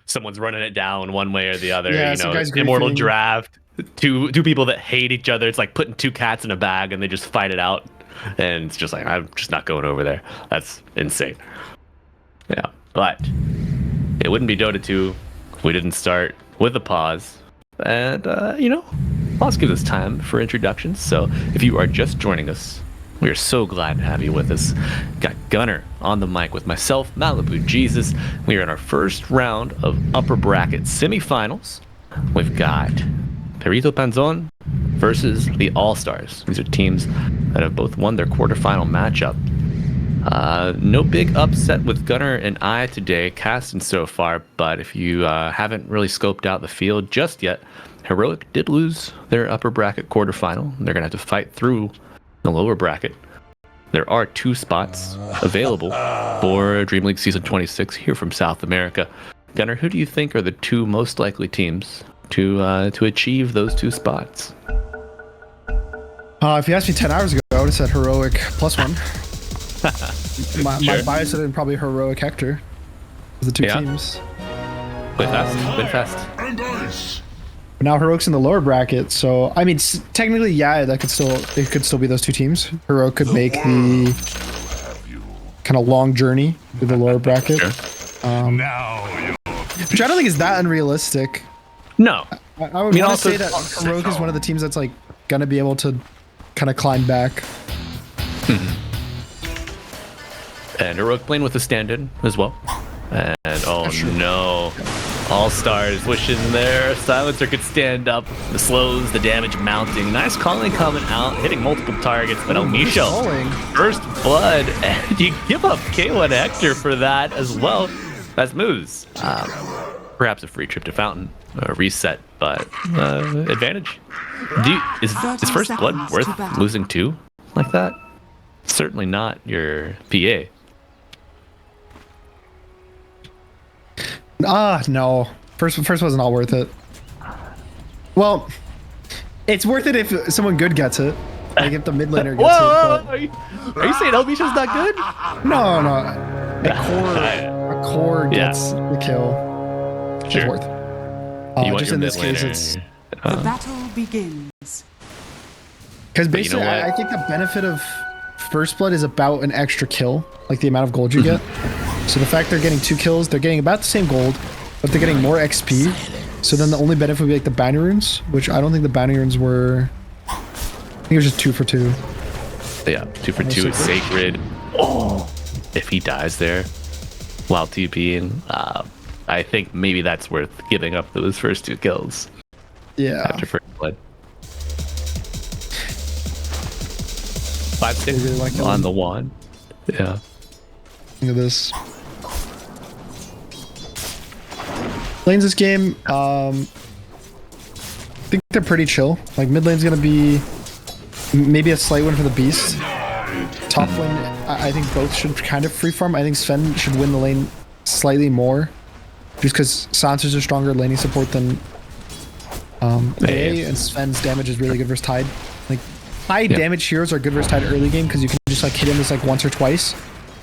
someone's running it down one way or the other. Yeah, you some know, guy's immortal griefing. draft. Two people that hate each other. It's like putting two cats in a bag and they just fight it out. And it's just like, I'm just not going over there. That's insane. Yeah, but it wouldn't be Dota 2 if we didn't start with a pause. And, you know, pause gives us time for introductions. So if you are just joining us, we are so glad to have you with us. Got Gunner on the mic with myself, Malibu Jesus. We are in our first round of upper bracket semifinals. We've got Perrito Panzon versus the ALLSTARS. These are teams that have both won their quarterfinal matchup. No big upset with Gunner and I today, casting so far, but if you haven't really scoped out the field just yet, Heroic did lose their upper bracket quarterfinal. They're going to have to fight through the lower bracket. There are 2 spots available for DreamLeague Season 26 here from South America. Gunner, who do you think are the 2 most likely teams to achieve those 2 spots? If you asked me 10 hours ago, I would have said Heroic +1. My bias would have been probably Heroic Hector. The 2 teams. Went fast. But now Heroic's in the lower bracket, so I mean, technically, yeah, it could still be those 2 teams. Heroic could make the kind of long journey through the lower bracket, which I don't think is that unrealistic. No, I would want to say that Heroic is one of the teams that's like gonna be able to kind of climb back. And Heroic playing with the stand-in as well. And oh no, ALLSTARS wishing their silencer could stand up. The slows, the damage mounting. Nice calling coming out, hitting multiple targets. But Misho, first blood, and you give up K1 Hector for that as well. That's moves. Perhaps a free trip to Fountain, a reset, but advantage. Is first blood worth losing 2 like that? Certainly not your PA. No. First wasn't all worth it. Well, it's worth it if someone good gets it. Like if the mid laner gets it. But... Are you saying Elvisha's not good? No. A core gets the kill. Sure. It's worth. Just in this case, it's... The battle begins. Because basically, you know I think the benefit of First Blood is about an extra kill. Like the amount of gold you get. So the fact they're getting 2 kills, they're getting about the same gold, but they're getting more XP. So then the only benefit would be like the bounty runes, which I don't think the bounty runes were... I think it was just 2 for 2. Yeah, 2 for 2 is sacred. Oh, if he dies there while TPing, I think maybe that's worth giving up those first 2 kills. Yeah. After First Blood. 5-6 really like on the wand. Yeah. Look at this. Lanes this game, I think they're pretty chill. Like mid lane's gonna be maybe a slight win for the Beast. Top lane, I think both should kind of free farm. I think Sven should win the lane slightly more, just because silencers are stronger laning support than AA, and Sven's damage is really good versus Tide. Like high damage heroes are good versus Tide early game because you can just like hit him like once or twice,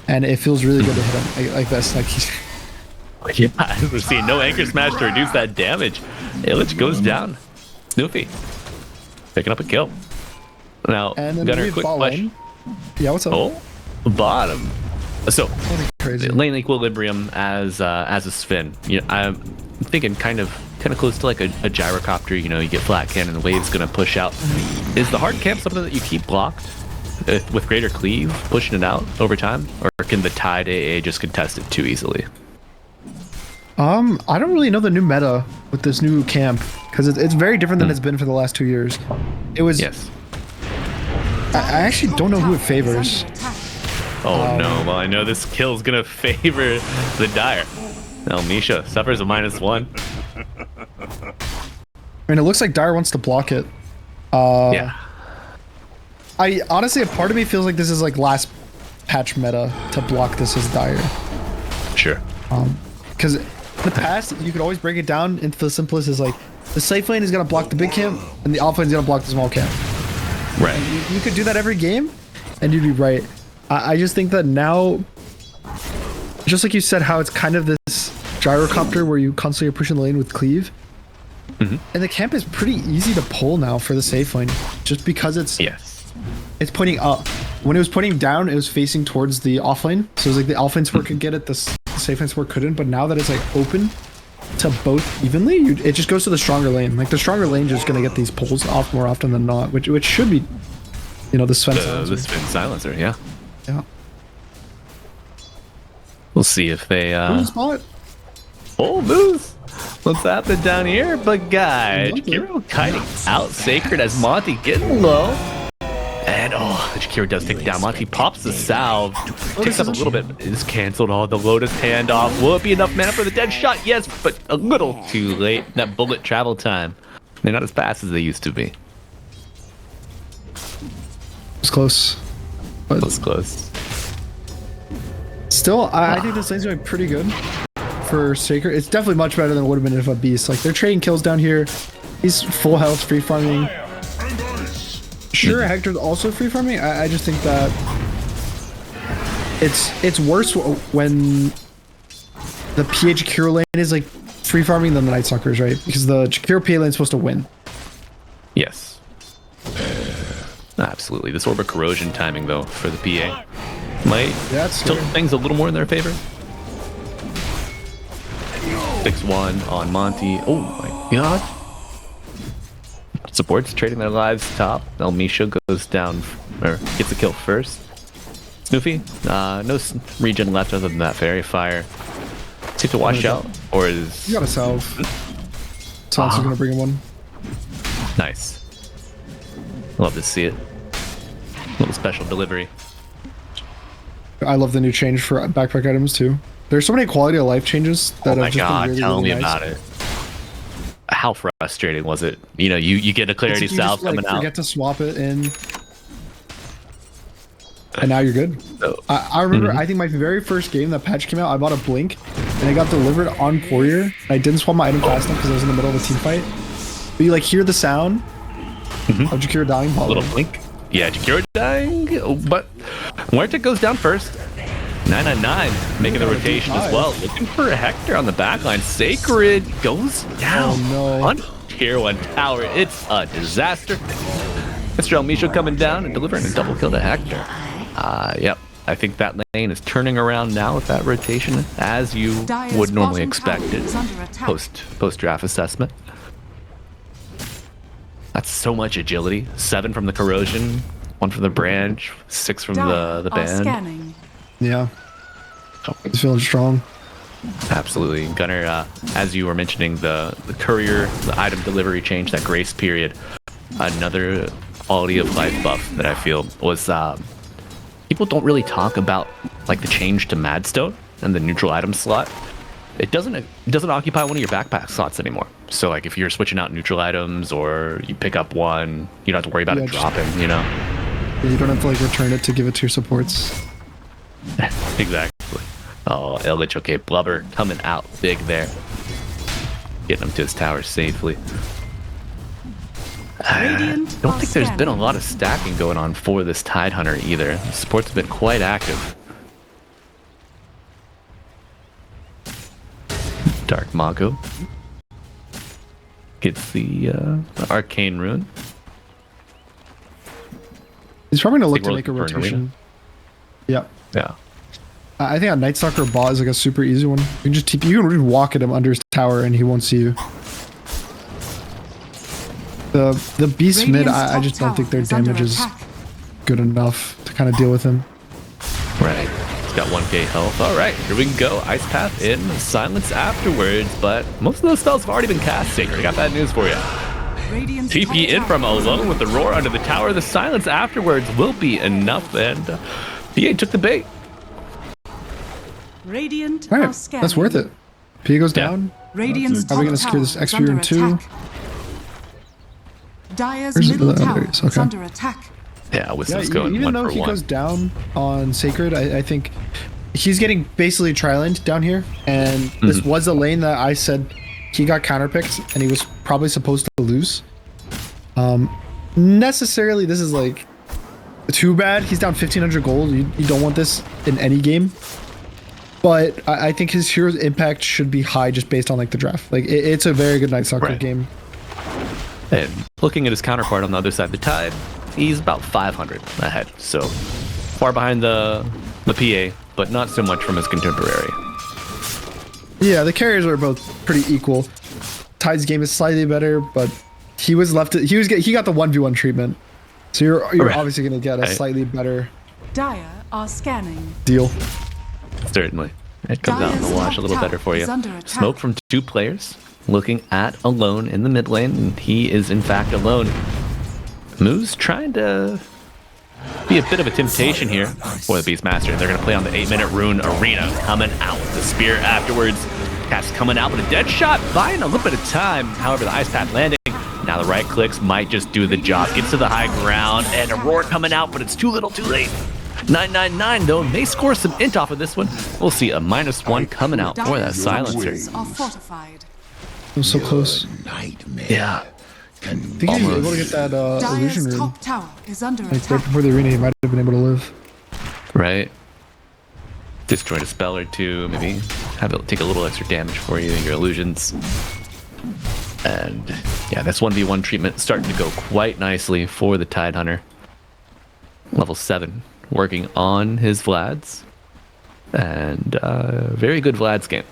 and it feels really good to hit him like this. Like he's. Yeah, we're seeing no anchor smash to reduce that damage. Illich goes down. Snoopy picking up a kill. Now, Gunner, quick question. Yeah, what's up? Oh, bottom. So, lane equilibrium as a Sven. You know, I'm thinking kind of close to like a gyrocopter. You know, you get flat cannon, the wave's gonna push out. Is the hard camp something that you keep blocked with greater cleave, pushing it out over time, or can the Tide AA just contest it too easily? I don't really know the new meta with this new camp because it's very different than it's been for the last 2 years. It was. Yes. I actually don't know who it favors. Oh no! Well, I know this kill's gonna favor the Dire. Now Misha suffers a -1. I mean, it looks like Dire wants to block it. Yeah. I honestly, a part of me feels like this is like last patch meta to block this as Dire. Sure. Because in the past, you could always break it down into the simplest is like the safe lane is gonna block the big camp and the off lane is gonna block the small camp. Right. You could do that every game, and you'd be right. I just think that now, just like you said, how it's kind of this gyrocopter where you constantly are pushing the lane with cleave. Mhm. And the camp is pretty easy to pull now for the safe lane, just because it's pointing up. When it was pointing down, it was facing towards the off lane, so it was like the off lane support could get it, the safe lane support couldn't. But now that it's like open to both evenly, it just goes to the stronger lane. Like the stronger lane just gonna get these pulls off more often than not, which should be, you know, the Sven silencer. The Sven silencer, yeah. Yeah. We'll see if they Spot. Oh, Moose! What's happening down here? But guys, Jakiro kiting out Sacred as Monty getting low. And Jakiro does take it down. Monty pops the salve. Takes up a little bit. Is canceled. Oh, the Lotus handoff. Will it be enough mana for the dead shot? Yes, but a little too late. That bullet travel time. They're not as fast as they used to be. It's close. But It was close. still, I think this lane's doing pretty good for Sacred. It's definitely much better than it would have been if a Beast. Like, they're trading kills down here. He's full health, free farming. Sure, Hector's also free farming. I just think that it's worse when the PA Jakiro lane is like free farming than the Night Stalkers, right? Because the Jakiro PA lane is supposed to win. Yes. Absolutely. This Orb of Corrosion timing, though, for the PA might tilt things a little more in their favor. 6-1 on Monty. Oh my god. Supports trading their lives top. Misha goes down, or gets the kill first. Snoofy, no regen left other than that Fairy Fire. Safe to wash out, or is... You got a salve. Salve's gonna bring him one. Nice. Love to see it. Little special delivery. I love the new change for backpack items too. There's so many quality of life changes that Oh my have just god, been really, tell really me nice. about it. How frustrating was it? You know, you get a clarity You salve just, like, coming out. forget to swap it in, and now you're good. So, I remember, I think my very first game that patch came out, I bought a Blink, and it got delivered on Courier. I didn't swap my item fast enough because I was in the middle of a team fight. But you like hear the sound of Jakiro dying. a little blink. Yeah, Jakiro dying, but Muerte goes down first. 999 making the rotation as well. Looking for a Hector on the backline. Sacred goes down on tier 1 tower. It's a disaster. Mr. Misha coming down and delivering a double kill to Hector. Yep. I think that lane is turning around now with that rotation, as you would normally expect it post draft assessment. That's so much agility. 7 from the corrosion, 1 from the branch, 6 from the band. Yeah. He's feeling strong. Absolutely. Gunner, as you were mentioning, the courier, the item delivery change, that grace period, another quality of life buff that I feel was, people don't really talk about like the change to Madstone and the neutral item slot. It doesn't occupy one of your backpack slots anymore. So like if you're switching out neutral items or you pick up one, you don't have to worry about it dropping, you know? You don't have to like return it to give it to your supports. Exactly. Oh, LH, okay, Blubber coming out big there. Getting him to his tower safely. I don't think there's been a lot of stacking going on for this Tide Hunter either. The support's been quite active. Dark Mako gets the Arcane Rune. He's probably gonna look to make a rotation. Yeah. Yeah. I think a Night Stalker bot is like a super easy one. You can just you can walk at him under his tower and he won't see you. The beast mid, I just don't think their damage is good enough to kind of deal with him. Right. He's got 1k health. All right, here we go. Ice Path in, silence afterwards, but most of those spells have already been cast. Sacred, I got bad news for you. TP in from alone with the roar under the tower. The silence afterwards will be enough, and PA took the bait. Radiant All right, that's worth it. P goes down. Radiant's Are we gonna secure this extra room too? Dire's middle tower is under attack. Yeah, Wisdom's going even 1 though for he 1. goes down on Sacred, I think he's getting basically tri-laned down here, and this was a lane that I said he got counterpicked and he was probably supposed to lose. Necessarily, this is like too bad. He's down 1,500 gold. You don't want this in any game. But I think his hero's impact should be high just based on like the draft. Like it's a very good Night Stalker Right. game. And looking at his counterpart on the other side of the tide, he's about 500 ahead. So far behind the PA, but not so much from his contemporary. Yeah, the carriers are both pretty equal. Tide's game is slightly better, but he was left. He got the 1v1 treatment. So you're Right. obviously gonna get a Right. slightly better Dire are scanning. deal. Certainly. It comes out in the wash a little better for you. Is under attack. Smoke from 2 players. Looking at alone in the mid lane, and he is in fact alone. Moose trying to be a bit of a temptation here for the Beastmaster, and they're going to play on the 8-minute rune arena, coming out with the spear afterwards. Cat's coming out with a dead shot, buying a little bit of time. However, the ice path landing. Now the right clicks might just do the job. Gets to the high ground, and a roar coming out, but it's too little too late. 999 though may score some int off of this one. We'll see a -1 coming out for that Dire's silencer. fortresses are fortified. It was so close. Yeah. I think he was able to get that illusion Dire's rune. top tower is under Like right attack. before the arena, he might have been able to live. Right. Destroyed a spell or two, maybe have it take a little extra damage for you, your illusions. And yeah, this 1v1 treatment starting to go quite nicely for the Tide Hunter. Level 7, working on his Vlads. And very good Vlad's game.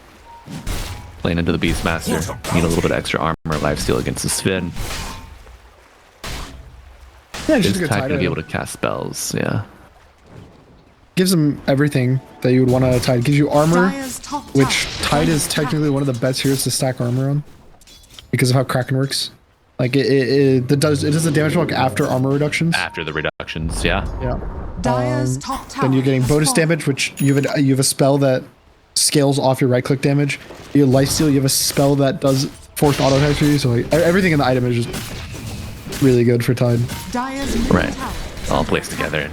Playing into the Beastmaster. Need a little bit of extra armor, lifesteal against the Sven. Yeah, Is just a good Tide Tide. gonna be able to cast spells? Yeah. Gives him everything that you would want out of Tide. Gives you armor, Dire's top which tower Tide is under attack. technically one of the best heroes to stack armor on because of how Kraken works. Like it does the damage block after armor reductions. After the reductions, yeah. Yeah. Dire's top tower. Then you're getting has bonus fallen. damage, which you have a spell that scales off your right click damage. You have lifesteal. You have a spell that does forced auto attacks for you. So like, everything in the item is just really good for Tide. Dire's middle Right. tower is All under placed attack. together.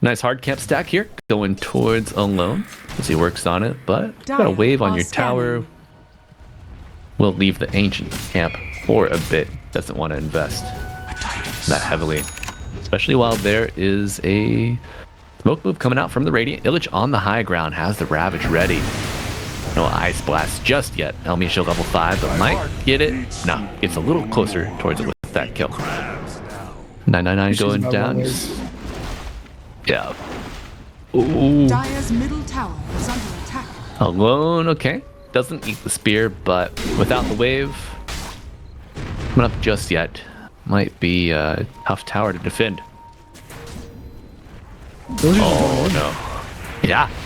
Nice hard camp stack here, going towards alone as he works on it, but got a Dire wave on are your tower. scanning. Will leave the ancient camp for a bit. Doesn't want to invest that heavily, especially while there is a smoke move coming out from the Radiant. Illich on the high ground has the Ravage ready. No Ice Blast just yet. Elmisha level 5, but might get it. No, gets a little closer towards it with that kill. 999 She's going about down. one way. Yeah. Ooh. Dire's middle tower is under attack. Alone, okay. Doesn't eat the spear, but without the wave, coming up just yet, might be a tough tower to defend. Those are just Oh no.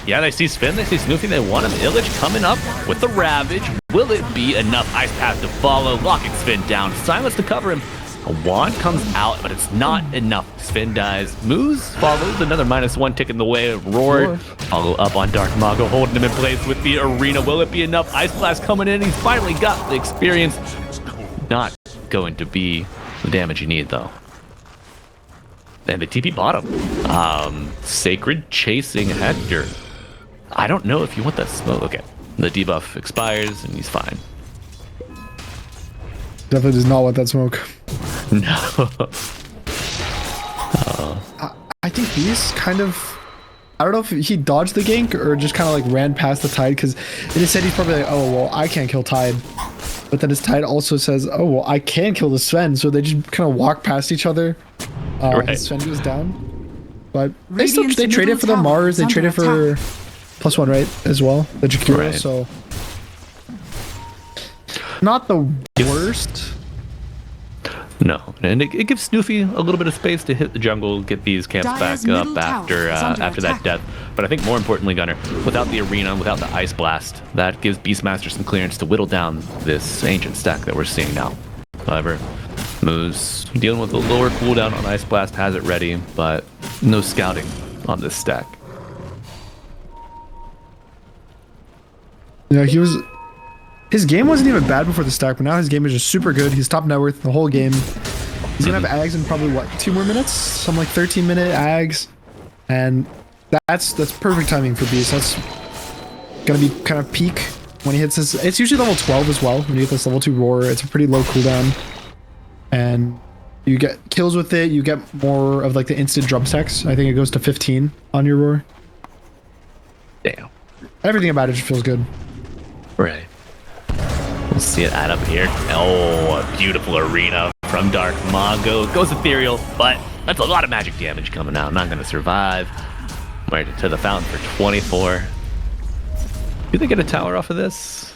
Yeah, they see Sven, they see Snoopy, they want him. Illich coming up with the Ravage. Will it be enough Ice Path to follow? Locking Sven down. Silence to cover him. A wand comes out, but it's not enough. Sven dies. Moose follows. Another -1 ticking the way. Roar. Follow up on Dark Mago, holding him in place with the arena. Will it be enough? Ice Blast coming in. He's finally got the experience. Not going to be the damage you need, though. And the TP bottom. Sacred chasing Hector. I don't know if you want that smoke. Okay. The debuff expires and he's fine. definitely does not want that smoke. No. I think he's kind of. I don't know if he dodged the gank or just kind of like ran past the Tide because in his head he's probably like, oh well, I can't kill Tide, but then his Tide also says, oh well, I can kill the Sven, so they just kind of walk past each other. Right. The Sven goes down, but Radiant's they traded middle for the tower Mars, is they under traded for attack. +1 right as well, the Jakiro, Right. so not the worst. No. And it gives Snoopy a little bit of space to hit the jungle, get these camps Dire's back up middle tower after is under after that attack. death. But I think more importantly, Gunner, without the arena, without the Ice Blast, that gives Beastmaster some clearance to whittle down this ancient stack that we're seeing now. However, Moose dealing with a lower cooldown on Ice Blast, has it ready, but no scouting on this stack. Yeah, his game wasn't even bad before the stack, but now his game is just super good. He's top net worth the whole game. He's gonna have Ags in probably what, 2 more minutes? Some like 13-minute Ags. And that's perfect timing for Beast. That's gonna be kind of peak when he hits this. It's usually level 12 as well. When you get this level 2 roar, it's a pretty low cooldown. And you get kills with it, you get more of like the instant drum stacks. I think it goes to 15 on your roar. Damn. Everything about it just feels good. Right. We'll see it add up here. Oh, a beautiful arena from Dark Mongo. Goes ethereal, but that's a lot of magic damage coming out. Not going to survive. Right to the fountain for 24. Do they get a tower off of this?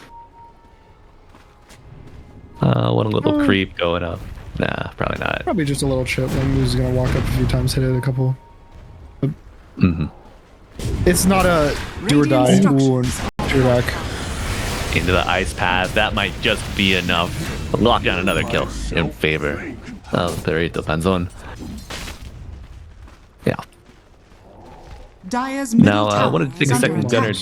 What a little creep going up. Nah, probably not. Probably just a little chip. Like Moose is gonna walk up a few times, hit it a couple. It's not a do or die. Ooh, back. Into the ice path. That might just be enough. Lock down another kill in favor of Perrito Panzon. Yeah. Dire's middle Now, I tower wanted to take is a under second, attack. Gunner.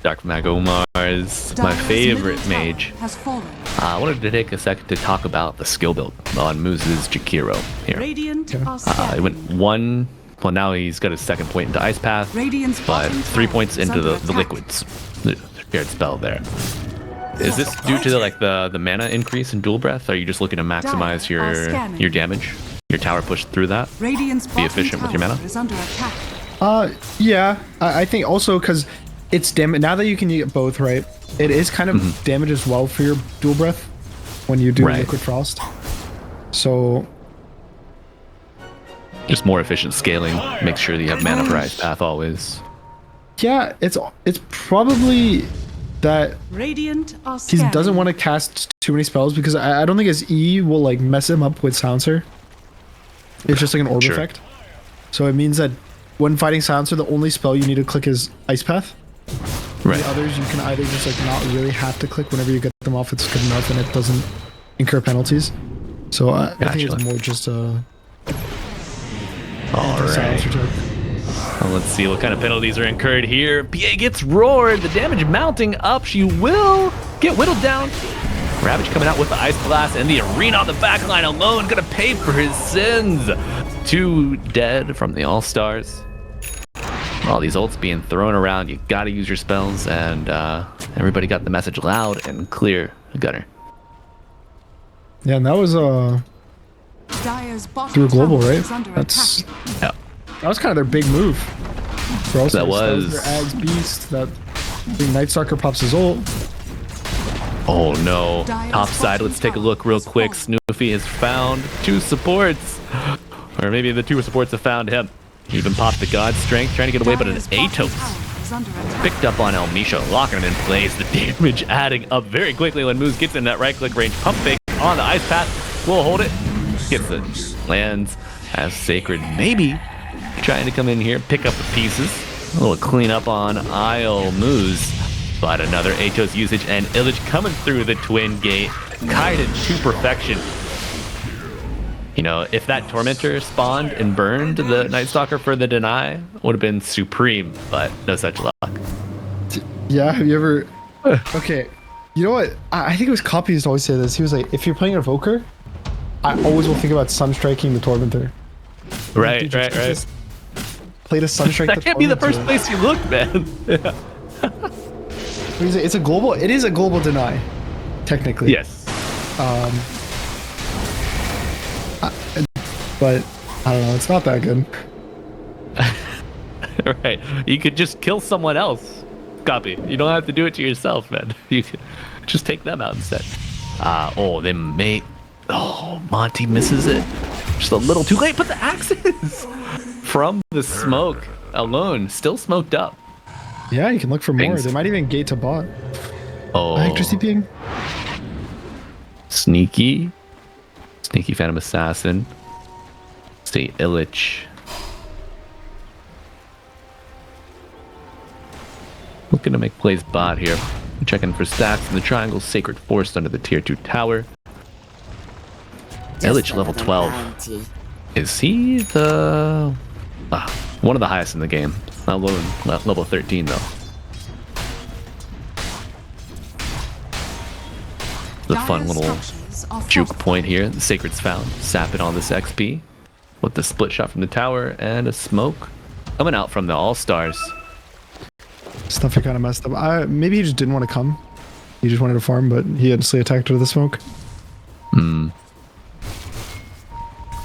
Dark Magomars, my Dire's favorite middle tower mage. has fallen. I wanted to take a second to talk about the skill build on Moose's Jakiro here. Radiant are It scanning. went one. Well, now he's got his second point into Ice Path, Radiant's but bottom 3 tower points is into under the attack. liquids. The shared spell there. Is this due to the mana increase in Dual Breath? Are you just looking to maximize Dire are scanning. your damage? Your tower push through that? Radiant's bottom efficient with your tower mana? is under attack. Yeah. I think also because it's damage. Now that you can get both, right? It is kind of damage as well for your dual breath when you do Right. liquid frost. So Just more efficient scaling. Make sure that you have mana for Ice Path always. yeah, it's probably that Radiant are he scanning. doesn't want to cast too many spells because I don't think his E will like mess him up with Silencer. It's just like an orb Sure. effect. So it means that when fighting Silencer, the only spell you need to click is Ice Path. Right. The others you can either just like not really have to click whenever you get them off. It's good enough and it doesn't incur penalties. So I think it's Gotcha. more just All right. silencer check. Well, let's see what kind of penalties are incurred here. PA gets roared. The damage mounting up. She will get whittled down. Ravage coming out with the Ice Blast, and the arena on the backline alone gonna pay for his sins. 2 dead from the All-Stars. All these ults being thrown around. You gotta use your spells, and everybody got the message loud and clear. Gunner. Yeah, and that was Dire's bottom through global, tower right? is under That's attack. Yeah. that was kind of their big move. For All-Stars. That was. their Ags Beast. That big Nightstalker pops his ult. Oh no. Dire's Top side, bottom let's take a tower look real is quick. falling. Snoofy has found 2 supports. Or maybe the 2 supports have found him. He even popped the God Strength, trying to get away, but an Dire's bottom Atos tower is under attack. picked up on El Misha, locking him in place. The damage adding up very quickly when Moose gets in that right click range. Pump fake on the Ice Path. We'll hold it. Gets it. Lands as Sacred. Maybe trying to come in here, pick up the pieces. A little cleanup on Isle Moose. But another Atos usage and Illich coming through the twin gate. Kited to perfection. You know, if that Tormentor spawned and burned the Nightstalker for the deny, would have been supreme, but no such luck. Yeah, have you ever? Okay, you know what? I think it was Copy used to always say this. He was like, if you're playing an Evoker, I always will think about Sunstriking the Tormentor. Right, Dude, you right, right. just Played a Sunstrike. That can't be the first place you look, man. Yeah. It's a global. It is a global deny, technically. Yes. But I don't know. It's not that good. Right. You could just kill someone else. Copy. You don't have to do it to yourself, man. You could just take them out instead. Oh, they may. Oh, Monty misses it. Just a little too late, but the axes from the smoke alone still smoked up. Yeah, you can look for more. Things- They might even gate to bot. Oh, Actress TPing. sneaky Phantom Assassin. Stay Illich. Looking to make plays bot here. Checking for stacks in the triangle. Sacred Force under the tier 2 tower. Illich level 12. Is he the one of the highest in the game? Not level 13 though. The fun Dire's little structures are juke fortified. point here. The Sacred's found. Sap it on this XP. With the split shot from the tower and a smoke coming out from the All-Stars. Stuff he kind of messed up. Maybe he just didn't want to come. He just wanted to farm, but he instantly attacked with the smoke.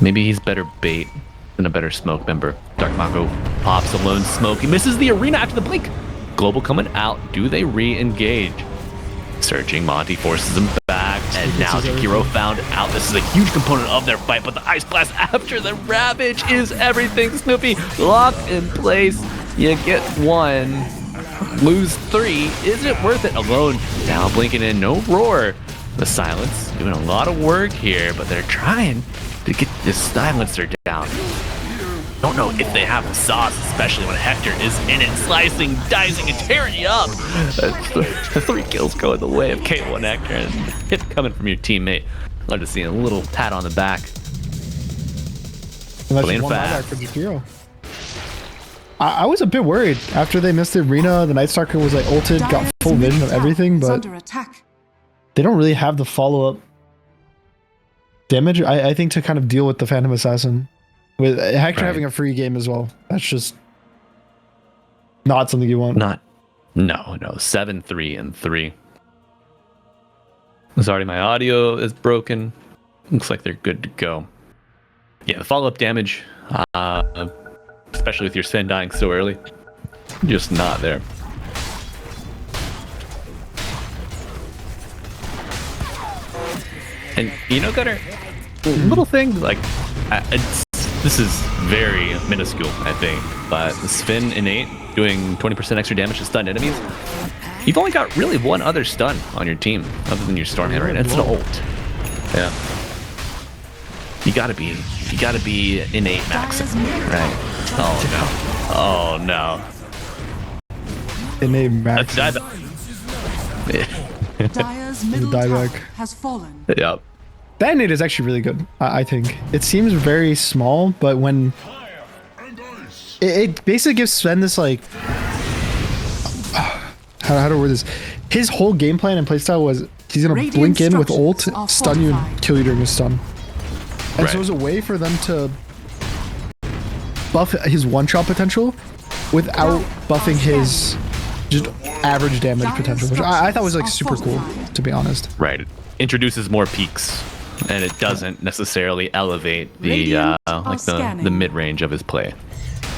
Maybe he's better bait than a better smoke member. Dark Mako pops a lone smoke. He misses the arena after the blink. Global coming out. Do they re-engage? Searching, Monty forces him back, and now Jakiro found out this is a huge component of their fight, but the Ice Blast after the Ravage is everything. Snoopy locked in place. You get 1, lose 3. Is it worth it? Alone, now blinking in, no roar. The Silence doing a lot of work here, but they're trying to get this Silencer down. Don't know if they have the sauce, especially when Hector is in it, slicing, dicing, and tearing you up. The 3 kills go in the way of K1 Hector, and hit coming from your teammate. Love to see a little pat on the back. And that's Playing one fast. buyback for Jakiro. I was a bit worried after they missed the arena. The Night Stalker was like ulted, got Dire's full vision middle of tower everything, is but under attack. they don't really have the follow-up damage, I think, to kind of deal with the Phantom Assassin. With Hector having a free game as well. That's just not something you want. No. 7-3 and 3. Sorry, my audio is broken. Looks like they're good to go. Yeah, the follow-up damage, especially with your Sven dying so early, just not there. And you know, Gunnar, little thing like this is very minuscule, I think, but Sven innate doing 20% extra damage to stunned enemies. You've only got really one other stun on your team other than your Stormhand, right? It's an ult. Yeah. You gotta be innate maximum, right? Oh no. Innate max. That's Dire's middle dieback. tower has fallen. Yep. That innate is actually really good, I think. It seems very small, but when... It basically gives Sven this, like... How do I word this? His whole game plan and playstyle was he's going to Radiant blink in with structures ult, are stun you, and fortified. kill you during his stun. And so Right. it was a way for them to buff his one-shot potential without buffing his just average damage potential, which I thought was like super cool, to be honest. Right. It introduces more peaks, and it doesn't necessarily elevate the Radiant like are the scanning. mid-range of his play.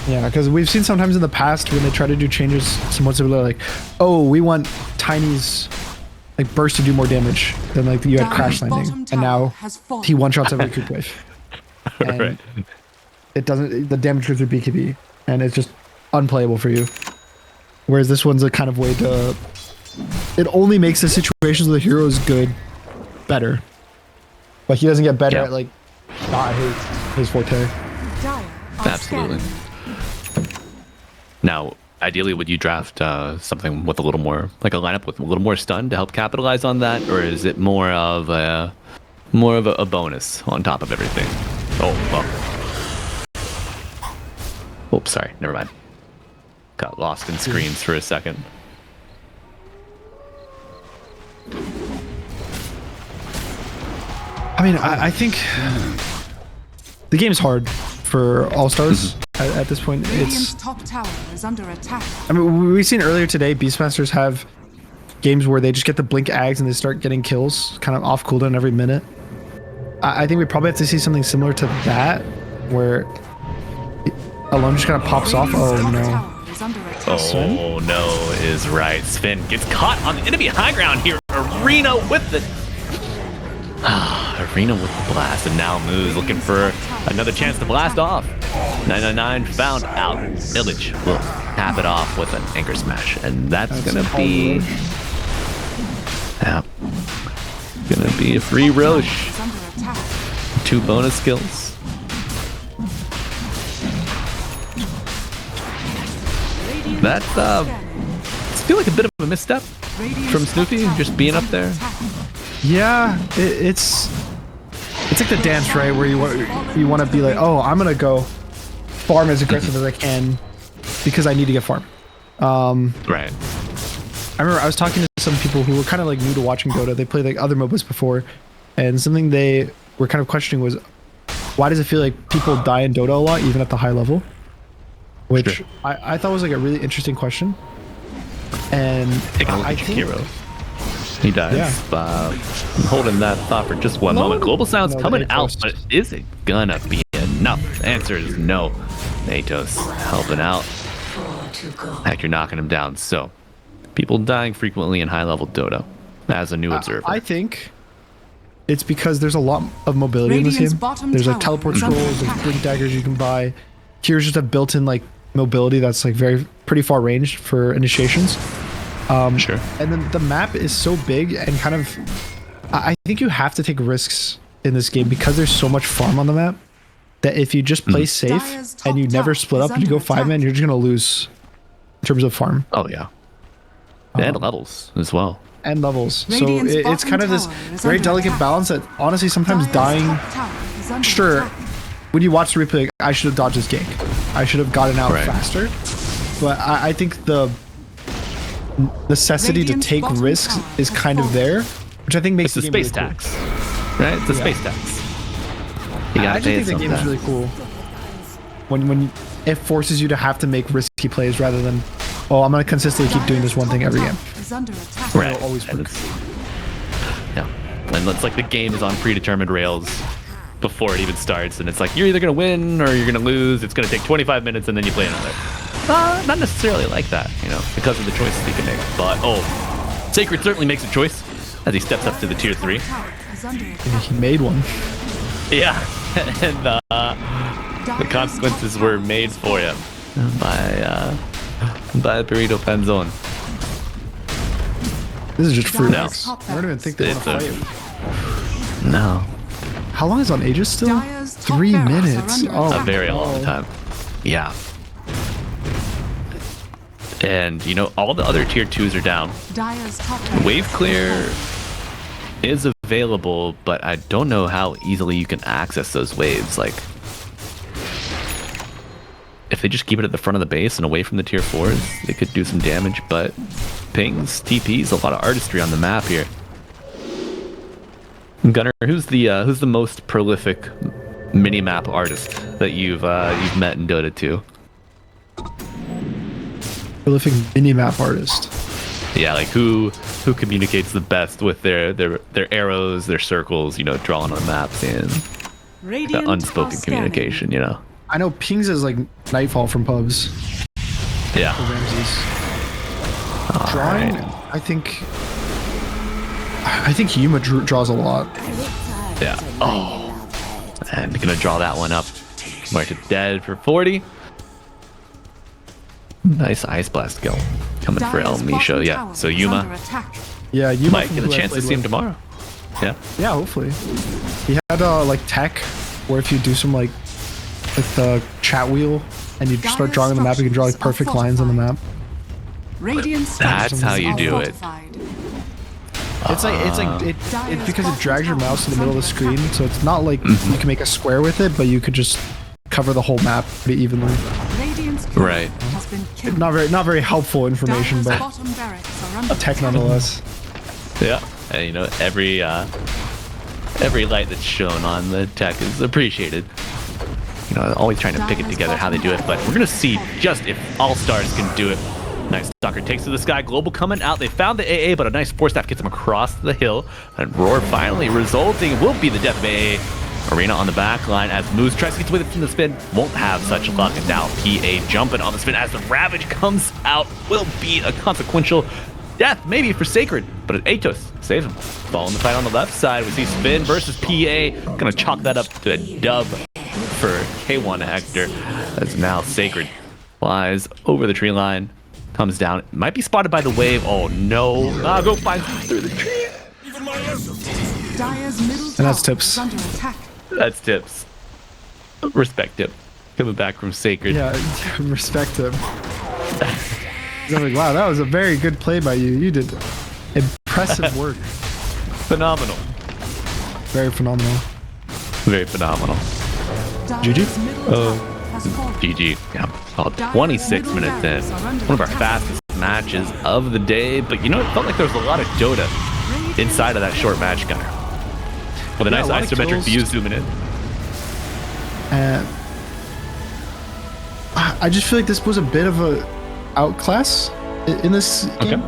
Yeah, because we've seen sometimes in the past when they try to do changes, somewhat similar, like, oh, we want Tiny's like burst to do more damage than like you had Dire's Crash bottom Landing, and tower now has fallen. he one-shots every creep wave. And Right. it doesn't, the damage goes through BKB, and it's just unplayable for you. Whereas this one's a kind of way to, it only makes the situations where the hero is good better. But he doesn't get better Yeah. at like, not his forte. Dire are Absolutely. scanning. Now, ideally, would you draft something with a little more, like a lineup with a little more stun to help capitalize on that, or is it more of a bonus on top of everything? Oh, well. Oops, sorry. Never mind. Got lost in screens for a second. I mean, I think the game's hard for All-Stars at this point. Radiant's It's, top tower is under attack. I mean, we've seen earlier today, Beastmasters have games where they just get the blink ags and they start getting kills kind of off cooldown every minute. I think we probably have to see something similar to that, where Alone just kind of pops off. Radiant's Oh top no. tower is under attack. Oh no is right. Sven gets caught on the enemy high ground here. Arena with the Arena with the blast, and now Moose looking for another chance to blast off. 999 found out. Village will cap it off with an anchor smash, and that's gonna be gonna be a free Roche. Is under attack. 2 bonus skills. Radiant That's are scanning. I feel like a bit of a misstep Radiant's from top Snoopy tower just being is up under there. attack. Yeah, it's like the dance, right? Where you want to be like, oh, I'm gonna go farm as aggressive as I can because I need to get farm. Right. I remember I was talking to some people who were kind of like new to watching Dota. They played like other MOBAs before, and something they were kind of questioning was, why does it feel like people die in Dota a lot, even at the high level? Which Sure. I thought was like a really interesting question. And Take a look I at your think hero. He dies. Yeah. I'm holding that thought for just one No, moment. Global Sound's no, coming the out, Atos. but is it gonna be enough? The answer is no. Atos helping out. heck, you're knocking them down. So, people dying frequently in high-level Dota, as a new observer. I think it's because there's a lot of mobility in this Radiant's game. bottom There's like tower teleport is under scrolls, there's attack. blink daggers you can buy. Here's just a built-in like mobility that's like pretty far ranged for initiations. Sure. And then the map is so big and kind of, I think you have to take risks in this game because there's so much farm on the map that if you just play safe Dire's and you top never tower split is up and you go under 5-man, attack. you're just gonna lose in terms of farm Oh, yeah. And levels as well. and levels. Radiant's So it's bottom kind of this tower is very under delicate attack. balance that honestly sometimes Dire's dying. top tower is under Sure, attack. when you watch the replay, like, I should have dodged this gank. I should have gotten out Right. faster. But I think the necessity to Radiant's take bottom risks tower is has kind of fallen. there, which I think makes It's the the game space really cool. tax, right? It's the Yeah. space tax. You I gotta just pay think the game is sometimes. really cool when it forces you to have to make risky plays rather than, oh, I'm gonna consistently keep doing this one thing every game. Is under attack. Right. It'll always And work. yeah. And it's like the game is on predetermined rails before it even starts, and it's like you're either gonna win or you're gonna lose. It's gonna take 25 minutes and then you play another. Not necessarily like that, you know, because of the choices you can make. But Sacred certainly makes a choice as he steps up to the tier 3. Tower is under attack. He made one. Yeah, and the consequences were made for him by Perrito Panzon. This is just fruit No. X. I don't even think they want It's to a- fight. No, How long is on Aegis still? Dire's top 3 barracks are minutes. under Oh, a attack. very long time. Yeah. And you know, all the other tier 2s are down. Dire's top tower Wave clear is available, but I don't know how easily you can access those waves. Like, if they just keep it at the front of the base and away from the tier 4s, it could do some damage, but pings, TPs, a lot of artistry on the map here. Gunnar, who's the most prolific mini-map artist that you've met in Dota 2? prolific minimap artist. Yeah, like who communicates the best with their arrows, their circles, you know, drawn on maps and the Radiant unspoken are scanning. communication, you know. I know Pings is like Nightfall from pubs. Yeah. Ramses. Drawing, I think Yuma draws a lot. Yeah. Oh. And gonna draw that one up. Mark it dead for 40. Nice Ice Blast kill. Coming for El Dire's Misho, bottom yeah. tower So is Yuma under attack. Yeah, Yuma might from get a who I chance to played see him with. tomorrow. Yeah. Yeah, hopefully. He had like tech, where if you do some like the chat wheel and you just start drawing on the map, you can draw like perfect lines on the map. Radiant That's how you are do it. fortified. It's because it drags your mouse to the middle of the screen, so it's not like you can make a square with it, but you could just cover the whole map pretty evenly. Radiant's turret Right. has been killed. Not very helpful information, Dire's but bottom barracks are under tech attack. nonetheless. Yeah. And you know, every light that's shown on the tech is appreciated. You know, always trying to pick it together how they do it, but we're gonna see just if ALLSTARS can do it. Nice Stalker takes to the sky. Global coming out. They found the AA, but a nice force staff gets him across the hill. And Roar finally resulting will be the death of AA. Arena on the back line as Moose tries to get away from the spin. Won't have such luck. And now PA jumping on the spin as the Ravage comes out. Will be a consequential death, maybe for Sacred, but Atos saves him. Ball in the fight on the left side. We see Spin versus PA. Gonna chalk that up to a dub for K1 Hector. As now Sacred flies over the tree line. Comes down. Might be spotted by the wave. Oh no. Go find through the tree. Dire's middle And that's tower tips. is under attack. That's tips. Respect tip. Coming back from Sacred. Yeah, respect him. I'm like, wow, that was a very good play by you. You did impressive work. Phenomenal. Very phenomenal. Very phenomenal. Dire's middle tower has fallen. GG. Yeah. About 26 minutes in. One of our fastest matches of the day. But you know, it felt like there was a lot of Dota inside of that short match, Gunner. With a Yeah, nice a lot of isometric kills. view zooming in. And I just feel like this was a bit of a outclass in this game.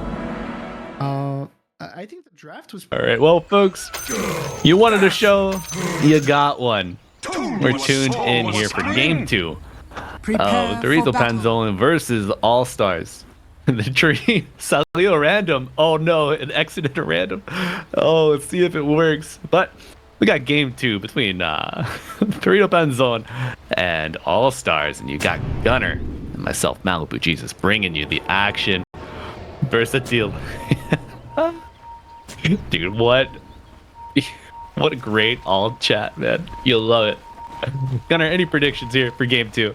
I think the draft was. All right, well, folks, you wanted a show, you got one. We're tuned in here for game 2 Prepare Perrito for battle. Panzon versus ALLSTARS. The tree, Salio random. Oh no, it exited a random. Oh, let's see if it works. But we got game 2 between Perrito Panzon and ALLSTARS, and you got Gunner and myself, Malibu Jesus, bringing you the action. Versatile. Dude, what a great all chat, man. You'll love it. Gunner, any predictions here for game 2?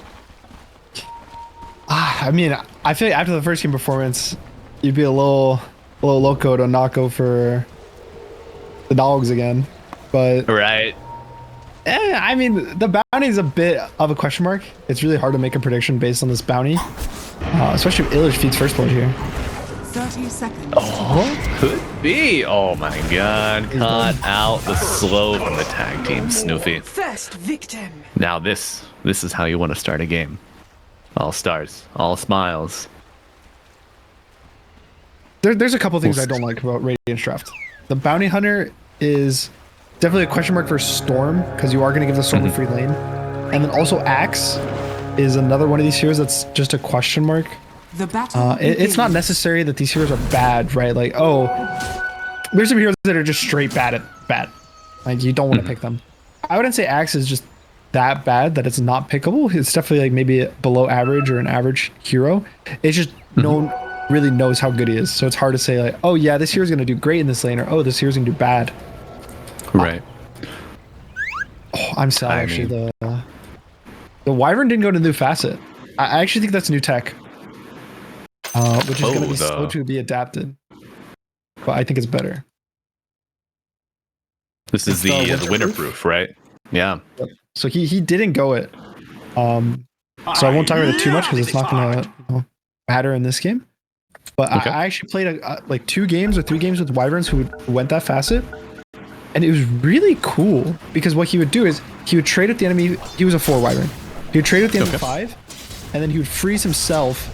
I mean, I feel like after the first game performance, you'd be a little loco to not go for the dogs again. But Right. I mean, the bounty is a bit of a question mark. It's really hard to make a prediction based on this bounty, especially if Illich feeds first blood here. 30 seconds. Oh, could be. Oh my god. Caught out the slow from the tag team, Snoofy. First victim. Now this is how you want to start a game. All stars, all smiles. There's a couple things I don't like about Radiant's draft. The bounty hunter is definitely a question mark for Storm, because you are going to give the Storm a free lane. And then also Axe is another one of these heroes that's just a question mark. The battle. It's not necessary that these heroes are bad, right? Like, oh, there's some heroes that are just straight bad. Like, you don't want to pick them. I wouldn't say Axe is just that bad that it's not pickable. It's definitely like maybe below average or an average hero. It's just no one really knows how good he is. So it's hard to say like, oh yeah, this hero's going to do great in this lane, or oh, this hero's going to do bad. Right. Oh, I'm sad actually. The Wyvern didn't go to new facet. I actually think that's new tech. Which is going to be slow to be adapted. But I think it's better. This is the winterproof, right? Yeah. So he didn't go it. So I won't talk about it too much because it's not going to matter in this game. But okay. I actually played like 2 games or 3 games with Wyverns who went that facet. And it was really cool because what he would do is he would trade with the enemy. He was a 4 Wyvern. He would trade with the enemy 5, and then he would freeze himself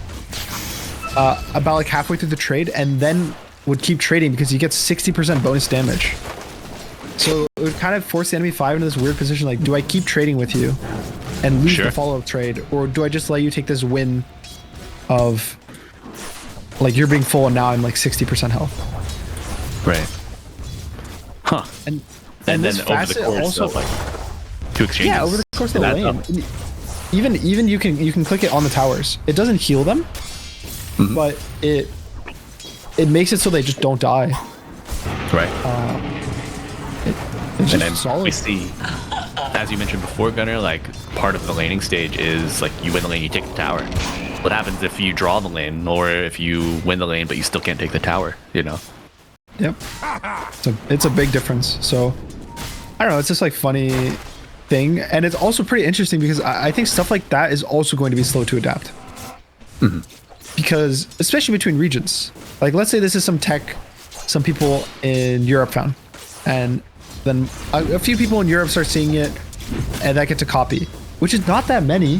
about like halfway through the trade, and then would keep trading because he gets 60% bonus damage. So it would kind of force the enemy 5 into this weird position. Like, do I keep trading with you and lose the follow-up trade, or do I just let you take this win of like you're being full and now I'm like 60% health? Right. Huh. And then this over the course also, of like 2 exchanges. Yeah, over the course of the lane. Even you can click it on the towers. It doesn't heal them, but it makes it so they just don't die. Right. It's and just then solid. we see, as you mentioned before, Gunner, like part of the laning stage is like you win the lane, you take the tower. What happens if you draw the lane, or if you win the lane but you still can't take the tower? You know. Yep. It's a big difference. So I don't know. It's just like funny thing, and it's also pretty interesting because I think stuff like that is also going to be slow to adapt. Because especially between regions, like let's say this is some tech some people in Europe found, and then a few people in Europe start seeing it, and that get to copy, which is not that many.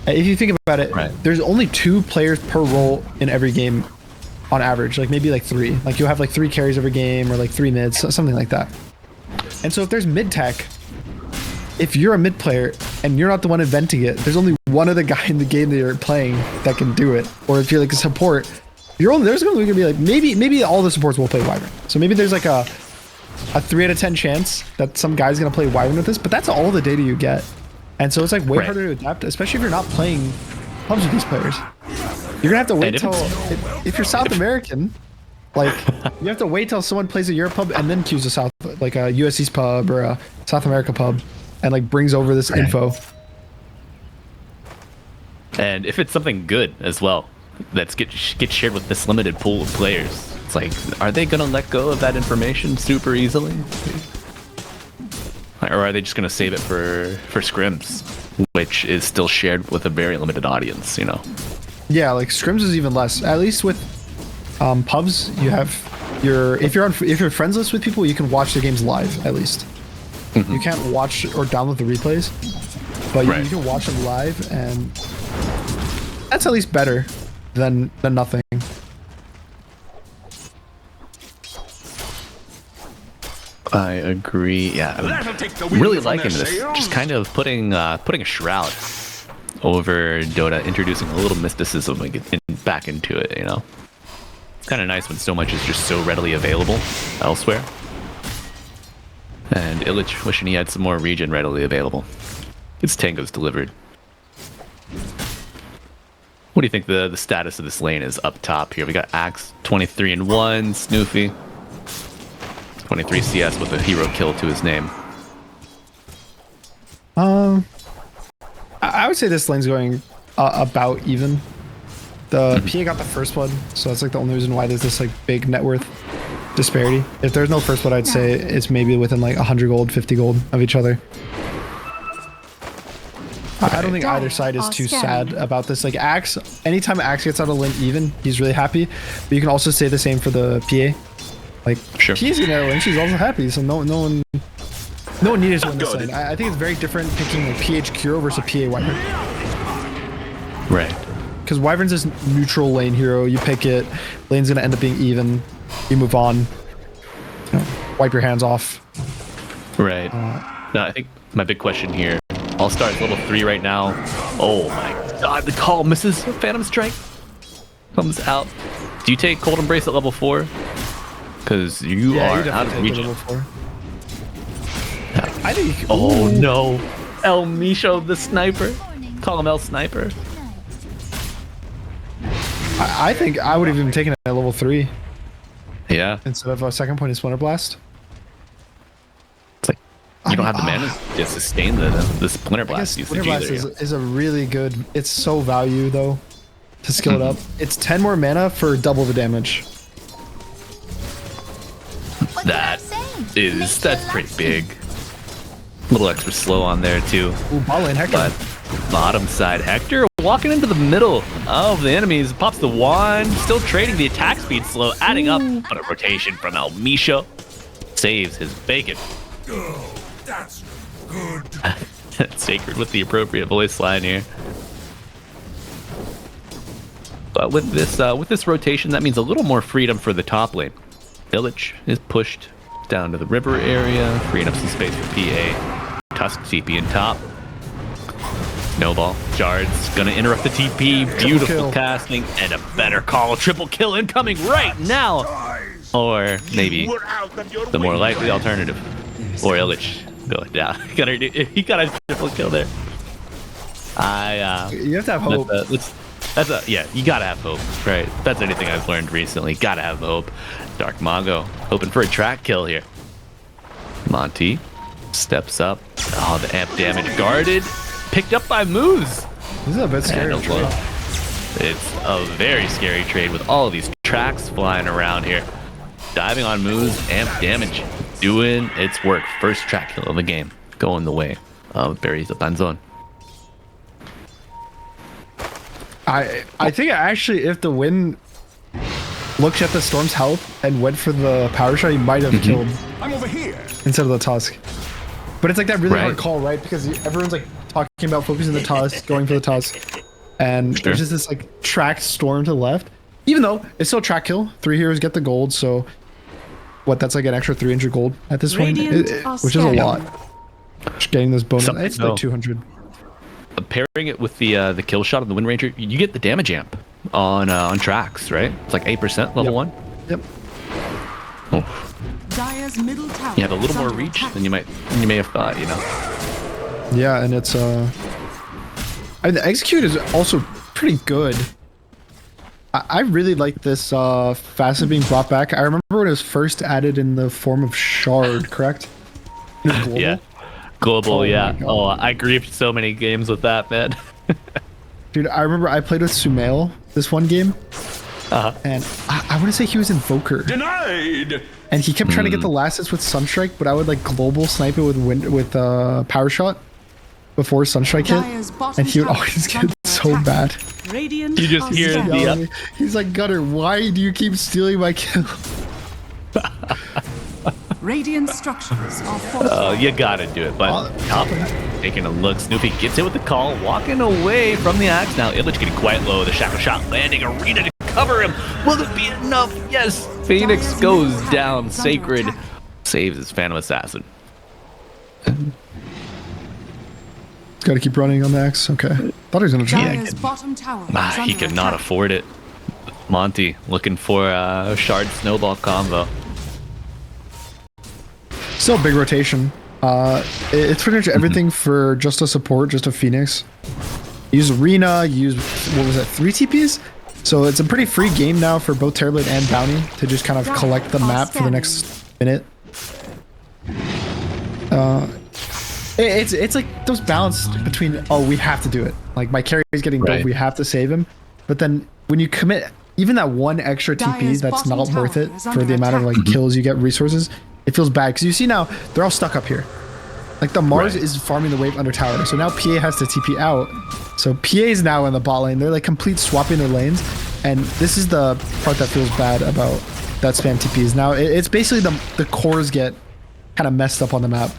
If you think about it, there's only 2 players per role in every game on average, like maybe like 3. Like you'll have like 3 carries every game, or like 3 mids, something like that. And so if there's mid tech, if you're a mid player and you're not the one inventing it, there's only one other guy in the game that you're playing that can do it. Or if you're like a support, there's going to be like maybe all the supports will play Wyvern. So maybe there's like a 3 out of 10 chance that some guy's going to play Wyvern with this, but that's all the data you get. And so it's like way harder to adapt, especially if you're not playing pubs with these players. You're gonna have to wait till if you're South American, like you have to wait till someone plays a Europe pub and then queues a South, like a US East pub or a South America pub, and like brings over this info. And if it's something good as well, that's get shared with this limited pool of players, it's like, are they gonna let go of that information super easily, or are they just gonna save it for scrims, which is still shared with a very limited audience? You know. Yeah, like scrims is even less. At least with pubs, you have if you're friends list with people, you can watch the games live at least. You can't watch or download the replays, but you can watch them live, and that's at least better than nothing. I agree. Yeah, I'm really liking this. Just kind of putting a shroud over Dota, introducing a little mysticism back into it, you know? It's kind of nice when so much is just so readily available elsewhere. And Illich wishing he had some more region readily available. It's Tango's delivered. What do you think the status of this lane is up top here? We got Axe, 23-1, Snoopy. 23 CS with a hero kill to his name. I would say this lane's going about even. The PA got the first blood, so that's like the only reason why there's this like big net worth disparity. If there's no first blood, I'd say it's maybe within like 100 gold, 50 gold of each other. I don't think either side is too sad about this. Like Axe, anytime Axe gets out of lane even, he's really happy. But you can also say the same for the PA. Like sure. PA's getting out of lane, she's also happy. So no one needed to win this lane. I think it's very different picking a PH Curo versus a PA Wyvern. Right. Because Wyvern's this neutral lane hero. You pick it, lane's gonna end up being even. You move on. You know, wipe your hands off. Right. No, I think my big question here. ALLSTARS level 3 right now. Oh my god, the call misses. Phantom Strike comes out. Do you take Cold Embrace at level 4? Because you are out of region. I think. Oh no, El Misho the sniper. Call him El Sniper. I think I would have even taken it at level 3 Yeah. instead of a second point in Splinter Blast. It's like you don't have the mana to sustain the Splinter Blast usage Splinter Blast either. is a really good. It's so value though to skill it up. It's 10 more mana for double the damage. That's pretty big. A little extra slow on there too. Ooh, bot lane Hector. But bottom side Hector walking into the middle of the enemies, pops the wand, still trading the attack speed slow, adding up, but a rotation from El Misho saves his bacon. Oh, that's good. Sacred with the appropriate voice line here. But with this rotation, that means a little more freedom for the top lane. Village is pushed down to the river area, freeing up some space for PA. Tusk TP in top. Snowball. Jard's gonna interrupt the TP. Beautiful casting and a better call. Triple kill incoming right now. Or maybe the more likely alternative. Or Illich going down. He got a triple kill there. You have to have hope. Yeah, you gotta have hope, right? That's anything I've learned recently. Gotta have hope. Dark Mago hoping for a track kill here. Monty steps up. Oh, the amp damage guarded. Picked up by Moose. This is a bit scary. It's a very scary trade with all of these tracks flying around here. Diving on Moose, amp damage doing its work. First track kill of the game going the way of Perrito Panzon. I think actually if the Wind looked at the Storm's health and went for the power shot, he might have killed I'm over here. instead of the Tusk. But it's like that really hard call, right? Because everyone's like talking about focusing the Tusk, going for the Tusk. And there's just this like tracked Storm to the left. Even though it's still track kill, 3 heroes get the gold, so what, that's like an extra 300 gold at this point, which is a lot. Just getting this bonus, it's like 200. Pairing it with the kill shot of the Wind Ranger, you get the damage amp on tracks, right? It's like 8% level 1. Yep. Oh. Dire's middle tower. You have a little more reach than you may have thought, you know. Yeah, and it's I mean, the execute is also pretty good. I really like this facet being brought back. I remember when it was first added in the form of Shard, correct? It was global. Yeah. Global, Oh yeah. my God. Oh, I griefed so many games with that, man. Dude, I remember I played with Sumail this one game, and I want to say he was Invoker, Denied. and he kept trying to get the last hits with Sunstrike, but I would like global snipe it with power shot before Sunstrike Dire's hit, bottom and he would tower always is get under so attack. bad. Radiant You just are hear scared. the Yelling at me. He's like, Gunner, why do you keep stealing my kill? Radiant structures are fortified. You gotta do it, but top taking a look. Snoopy gets it with the call, walking away from the axe. Now Illich getting quite low. The shadow shot landing. Arena to cover him. Will it be enough? Yes. Phoenix goes down. Sacred saves his Phantom Assassin. Got to keep running on the X. Okay. Thought he was gonna try. Dire's bottom tower is He under could not attack. afford it. Monty looking for a shard snowball combo. Still a big rotation. It's pretty much everything for just a support, just a Phoenix. Use Arena, use, what was it, 3 TPs? So it's a pretty free game now for both Terrorblade and Bounty to just kind of collect the map for the next minute. It's like those balance between, oh, we have to do it. Like my carry is getting dope, we have to save him. But then when you commit even that one extra TP, Dire's that's not bottom worth it tower is for under the amount of like attack. kills you get, resources. It feels bad because you see now they're all stuck up here. Like the Mars is farming the wave under tower, so now PA has to TP out. So PA is now in the bot lane. They're like complete swapping their lanes, and this is the part that feels bad about that spam TPs. Now it's basically the cores get kind of messed up on the map.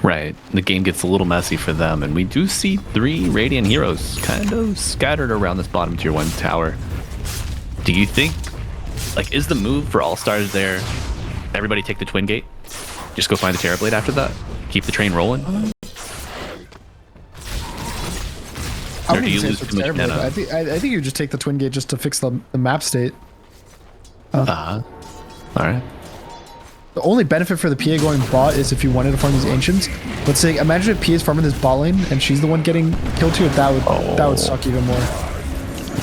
Right. The game gets a little messy for them, and we do see 3 Radiant heroes kind of scattered around this bottom tier 1 tower. Do you think, like, is the move for All-Stars there, everybody take the Twin Gate? Just go find the Terrorblade after that? Keep the train rolling? I Or wouldn't do you say lose it's too much terrible, but mana? I think you just take the Twin Gate just to fix the map state. Alright. The only benefit for the PA going bot is if you wanted to farm these ancients. Let's say, imagine if PA is farming this bot lane and she's the one getting killed to it. That would suck even more.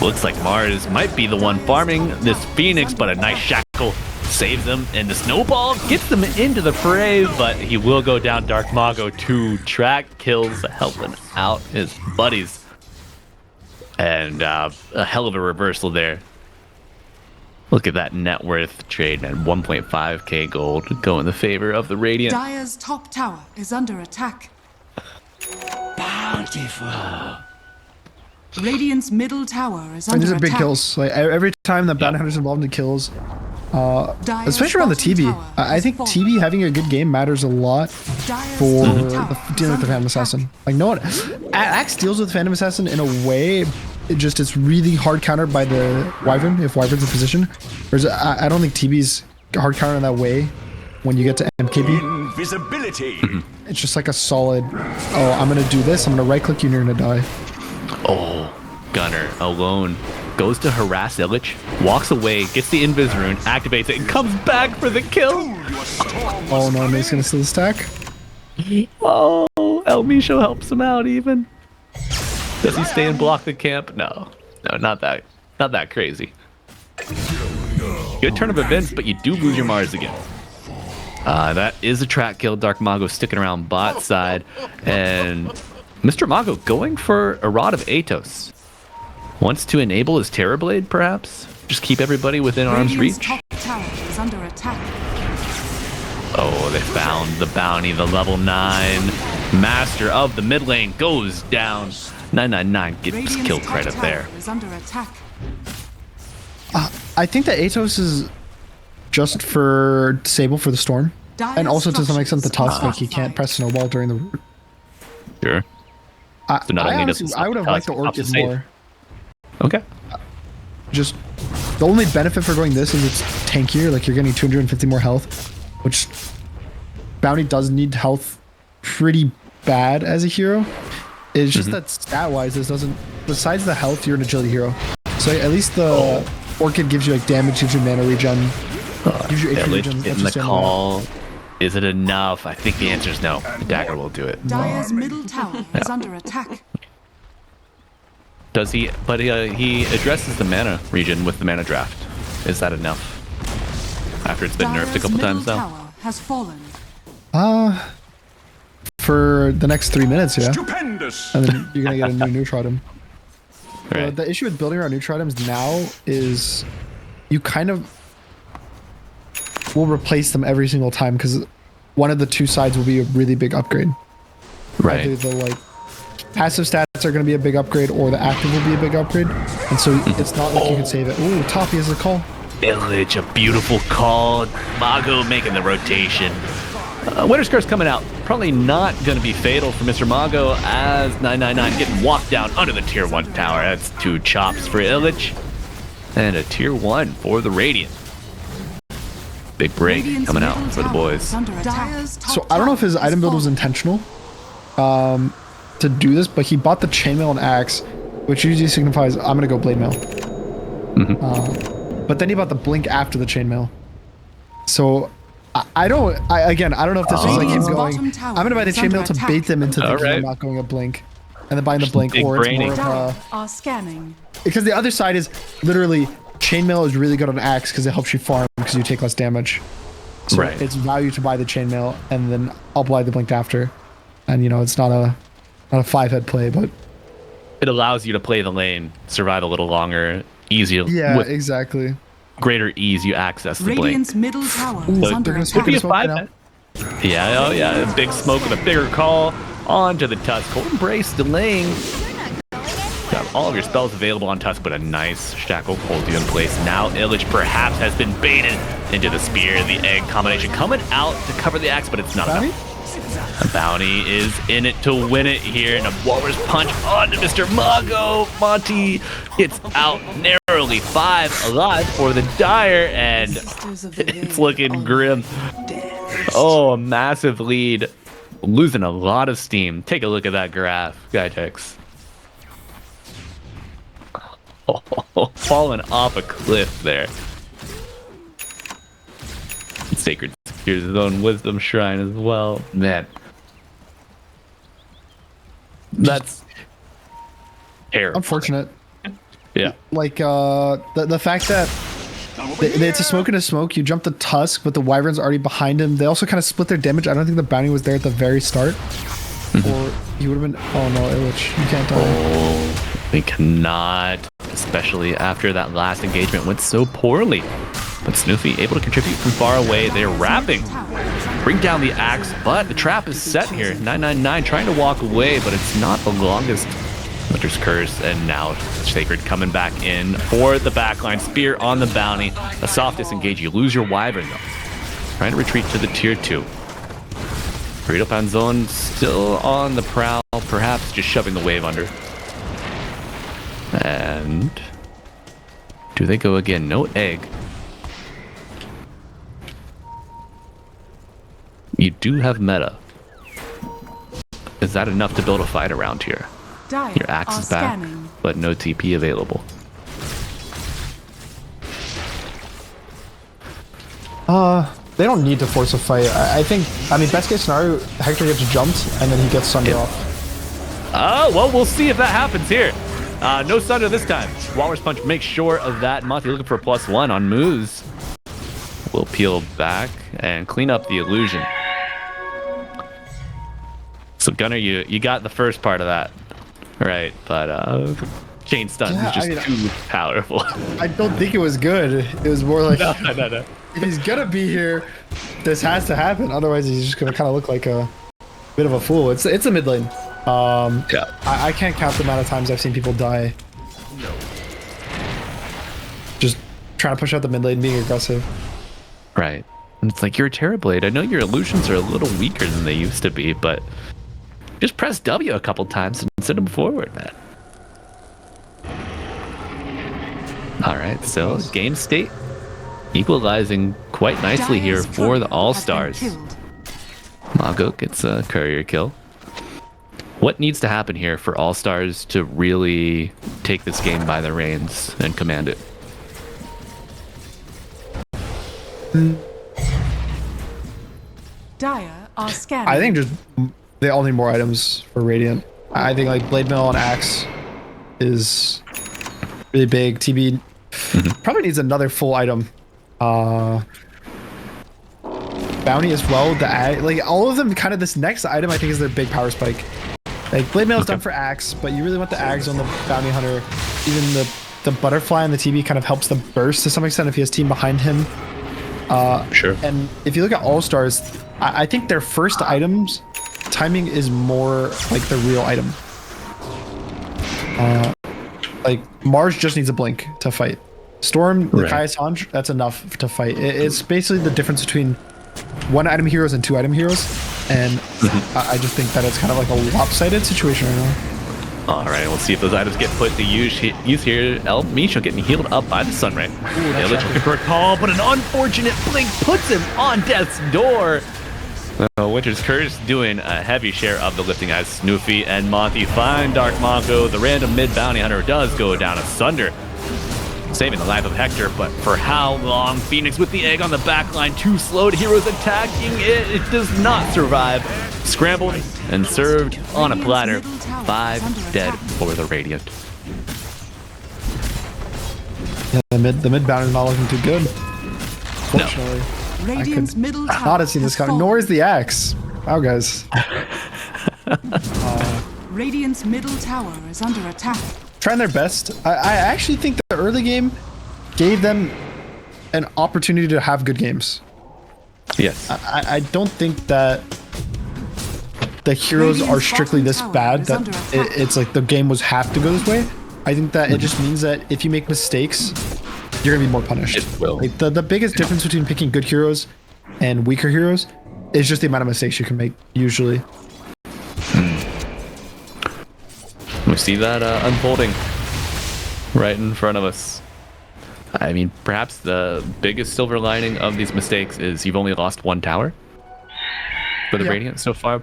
Looks like Mars might be the one farming this Phoenix, but a nice shackle saves them, and the snowball gets them into the fray, but he will go down. Dark Mago 2 track kills, helping out his buddies. And a hell of a reversal there. Look at that net worth trade, man. 1.5k gold go in the favor of the Radiant. Dire's top tower is under attack. Bountiful. Radiant's middle tower is And under these are attack. big kills. Like every time the Bounty Hunter's involved in kills, Dire's especially around the bottom TB. tower I has think fallen. TB having a good game matters a lot Dire's for top tower is dealing with the under Phantom attack. Assassin. Like no one, Axe deals with Phantom Assassin in a way. It's really hard countered by the Wyvern if Wyvern's in position. Whereas I don't think TB's hard countered in that way when you get to MKB. Invisibility. It's just like a solid, oh, I'm gonna do this, I'm gonna right click you and you're gonna die. Oh, Gunner alone goes to harass Illich, walks away, gets the Invis rune, activates it, and comes back for the kill. Oh no, Nate's gonna steal the stack. Oh, El Misho helps him out even. Does he stay and block the camp? No, not that crazy. Good turn of events, but you do lose your Mars again. That is a track kill. Dark Mago sticking around bot side, and Mr. Mago going for a Rod of Atos. Wants to enable his Terrorblade, perhaps? Just keep everybody within arm's Radiant's reach? top tower is under attack. Oh, they found the bounty, the level 9. Master of the mid lane goes down. 999 gets Radiant's kill top credit tower there. is under attack. I think that Atos is just for disable for the storm. Dire And also to some extent the structures tusk, like he can't press snowball during the. Sure. So not only does I would have liked the Orchid save. more. Okay. Just the only benefit for going this is it's tankier, like you're getting 250 more health, which Bounty does need health pretty bad as a hero. It's just that stat wise, this doesn't, besides the health, you're an agility hero. So at least the Orchid gives you like damage, gives you mana regen, gives you HP Illich regen. in the call. Is it enough? I think the answer is no. The dagger will do it. Dire's middle tower is under attack. Does he? But he addresses the mana region with the mana draft. Is that enough? After it's been nerfed a Dire's couple middle times now. tower has fallen. For the next 3 minutes, yeah. Stupendous. And then you're gonna get a new neutral item. Right. The issue with building around neutral items now is you kind of will replace them every single time because one of the two sides will be a really big upgrade. Either Right. the like passive stats are going to be a big upgrade or the active will be a big upgrade, and so it's not like you can save it. Ooh, Toppy has a call. Illich, a beautiful call. Mago making the rotation. Winter's Curse coming out. Probably not going to be fatal for Mr. Mago as 999 getting walked down under the tier 1 tower. That's 2 chops for Illich. And a tier 1 for the Radiant. Big break Radiant's coming out middle for the tower boys. is under attack. So I don't know if his item build was intentional. to do this, but he bought the chainmail and axe, which usually signifies I'm gonna go blade mail. But then he bought the blink after the chainmail. So I don't know if this was like him Radiant's going, bottom tower I'm gonna buy the is under chainmail to attack. bait them into thinking Alright. I'm not going a blink, and then buying the blink, big or it's brainy. more of Dire a, are scanning. because the other side is literally chainmail is really good on axe because it helps you farm because you take less damage. So Right. it's value to buy the chainmail, and then I'll buy the blink after. And you know, it's not a 5-head play, but It allows you to play the lane, survive a little longer, easier. yeah, With exactly. greater ease, you access the blink. Radiant's middle tower is But under they're gonna attack. Could be a Smoke right 5. Yeah, oh yeah, a big smoke with a bigger call onto the Tusk. Cold Embrace delaying. Got all of your spells available on Tusk, but a nice shackle holds you in place. Now Illich perhaps has been baited into the spear, the egg combination coming out to cover the axe, but it's not Bounty? enough. A bounty is in it to win it here, and a Walrus punch onto Mr. Mago. Monty gets out narrowly, 5 alive for the Dire, and it's looking grim. Oh, a massive lead. Losing a lot of steam. Take a look at that graph, Guytex. Oh, falling off a cliff there. Sacred secures his own wisdom shrine as well. Man. That's terrible. Unfortunate. Yeah. Like the fact that it's a smoke and a smoke. You jump the Tusk, but the Wyvern's already behind him. They also kind of split their damage. I don't think the bounty was there at the very start, or he would have been. Oh no, Illich, you can't die. Oh, we cannot, especially after that last engagement went so poorly. But Snoofy able to contribute from far away. They're wrapping. Bring down the axe, but the trap is set here. 999 trying to walk away, but it's not the longest. Winter's Curse, and now Sacred coming back in for the backline. Spear on the bounty. A soft disengage. You lose your Wyvern though. Trying to retreat to the tier 2. Perrito Panzon still on the prowl, perhaps just shoving the wave under. And do they go again? No egg. You do have meta. Is that enough to build a fight around here? Dire Your axe are is back, scanning. but no TP available. They don't need to force a fight. I think. I mean, best case scenario, Hector gets jumped and then he gets sunned off. Oh, well, we'll see if that happens here. No Sunder this time. Walrus Punch makes sure of that. Monty looking for a +1 on Moose. We'll peel back and clean up the illusion. So Gunner, you got the first part of that, right? But chain stun is just too powerful. I don't think it was good. It was more like No. if he's gonna be here, this has to happen. Otherwise, he's just gonna kind of look like a bit of a fool. It's a mid lane. Yeah. I can't count the amount of times I've seen people die. Just trying to push out the mid lane, being aggressive. Right. And it's like, you're a Terrorblade. I know your illusions are a little weaker than they used to be, but just press W a couple times and send them forward, man. All right, so game state equalizing quite nicely here Dire's for the courier All-Stars. has been killed. Mago gets a courier kill. What needs to happen here for All-Stars to really take this game by the reins and command it? Dire are scanning. I think just they all need more items for Radiant. I think like Blade Mail and Axe is really big. TB probably needs another full item. Bounty as well. Like all of them, kind of this next item I think is their big power spike. Like Blade Mail is done for Axe, but you really want the Axe on the Bounty Hunter. Even the Butterfly and the TB kind of helps the burst to some extent if he has team behind him. Sure. And if you look at All Stars, I think their first items timing is more like the real item. Like Mars just needs a blink to fight. Storm, the Right. Kaya Sanj, that's enough to fight. It's basically the difference between one item heroes and two item heroes, and I just think that it's kind of like a lopsided situation right now. All right, we'll see if those items get put to use here. El Micho getting healed up by the Sunray. Illich looking for a call, but an unfortunate blink puts him on death's door. Winter's Curse doing a heavy share of the lifting as Snoofy and Monty find Dark Monko. The random mid bounty hunter does go down asunder, saving the life of Hector, but for how long? Phoenix with the egg on the back line, too slow to heroes attacking it. It does not survive. Scrambled and served on a platter. 5 dead for the Radiant. Yeah, the mid bound is not looking too good. Fortunately, Radiant's middle tower not have seen this has coming. Nor fallen. is the axe. Wow, guys. Radiant's middle tower is under attack. Trying their best. I actually think the early game gave them an opportunity to have good games. Yes. I don't think that the heroes are strictly this bad that it's like the game was have to go this way. I think that it just means that if you make mistakes, you're gonna be more punished. It will. Like the biggest difference between picking good heroes and weaker heroes is just the amount of mistakes you can make usually. We see that unfolding right in front of us. I mean, perhaps the biggest silver lining of these mistakes is you've only lost 1 tower for the Yeah. Radiant so far.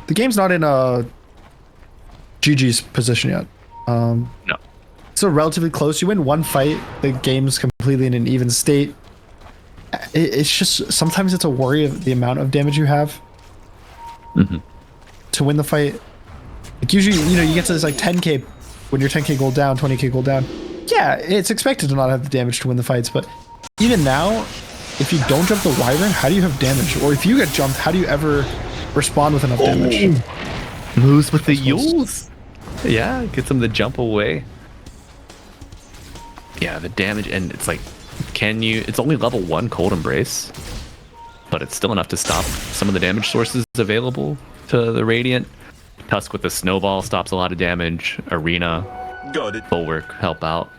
The game's not in a GG's position yet. No. So relatively close. You win 1 fight, the game's completely in an even state. It's just sometimes it's a worry of the amount of damage you have to win the fight. Like usually, you know, you get to this like 10k when you're 10k gold down, 20k gold down. Yeah, it's expected to not have the damage to win the fights, but even now, if you don't jump the Wyvern, how do you have damage? Or if you get jumped, how do you ever respond with enough damage? Moves with the Yules. Yeah, gets him to jump away. Yeah, the damage, and it's like, can you, it's only level 1 Cold Embrace, but it's still enough to stop some of the damage sources available to the Radiant. Tusk with the Snowball stops a lot of damage. Arena, Got it. Bulwark help out.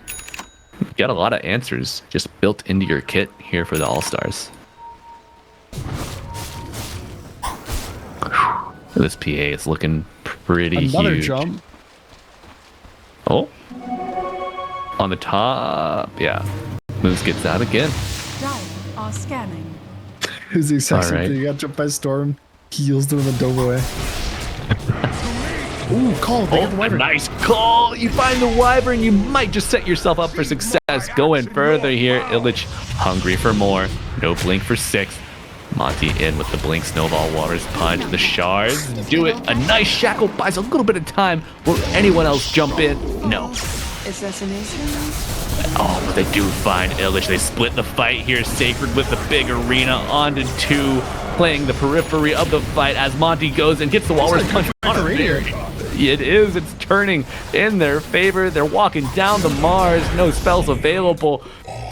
You got a lot of answers just built into your kit here for the All-Stars. This PA is looking pretty Another huge. jump. Oh. On the top. Yeah. Moves gets out again. Dire are scanning. Who's the exact same Alright. thing? You got jumped by Storm, heals them in the dove away. Ooh, call. They got the Oh, a Wyvern. nice call. You find the Wyvern. You might just set yourself up for success. Going further here. Illich hungry for more. No blink for 6. Monty in with the blink. Snowball Waters punch. The shards do it. A nice shackle buys a little bit of time. Will anyone else jump in? No. Assassination? Oh, but they do find Illich. They split the fight here. Sacred with the big arena onto 2. Playing the periphery of the fight as Monty goes and gets the Walrus punch on a very. It is. It's turning in their favor. They're walking down the Mars. No spells available.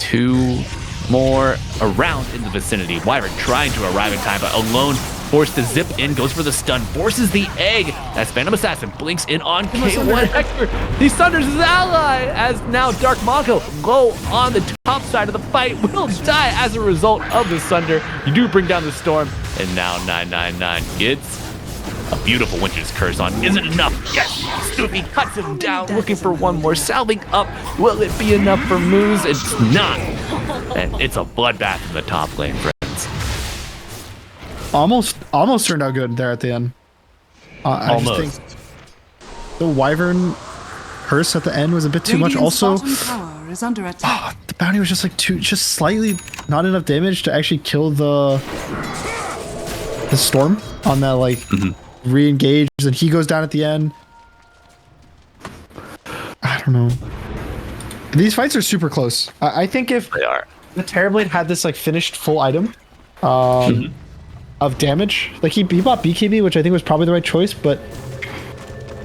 2 more around in the vicinity. Wyvern trying to arrive in time, but alone forced to zip in, goes for the stun, forces the egg as Phantom Assassin blinks in on K1 Hector. He sunders his ally as now Dark Monko low on the top side of the fight will die as a result of the sunder. You do bring down the storm, and now 999 gets a beautiful Winter's Curse on. Is it enough? Yes! Snoopy cuts him down, looking for one more. Salving up. Will it be enough for Moose? It's not. And it's a bloodbath in the top lane, friends. Almost turned out good there at the end. I just Almost. think the Wyvern curse at the end was a bit too much. Radiant's Also, bottom tower is under attack. the bounty was just like just slightly not enough damage to actually kill the storm on that like re-engage, and he goes down at the end. I don't know. These fights are super close. I think if They are. the Terrorblade had this like finished full item of damage, like he bought BKB, which I think was probably the right choice, but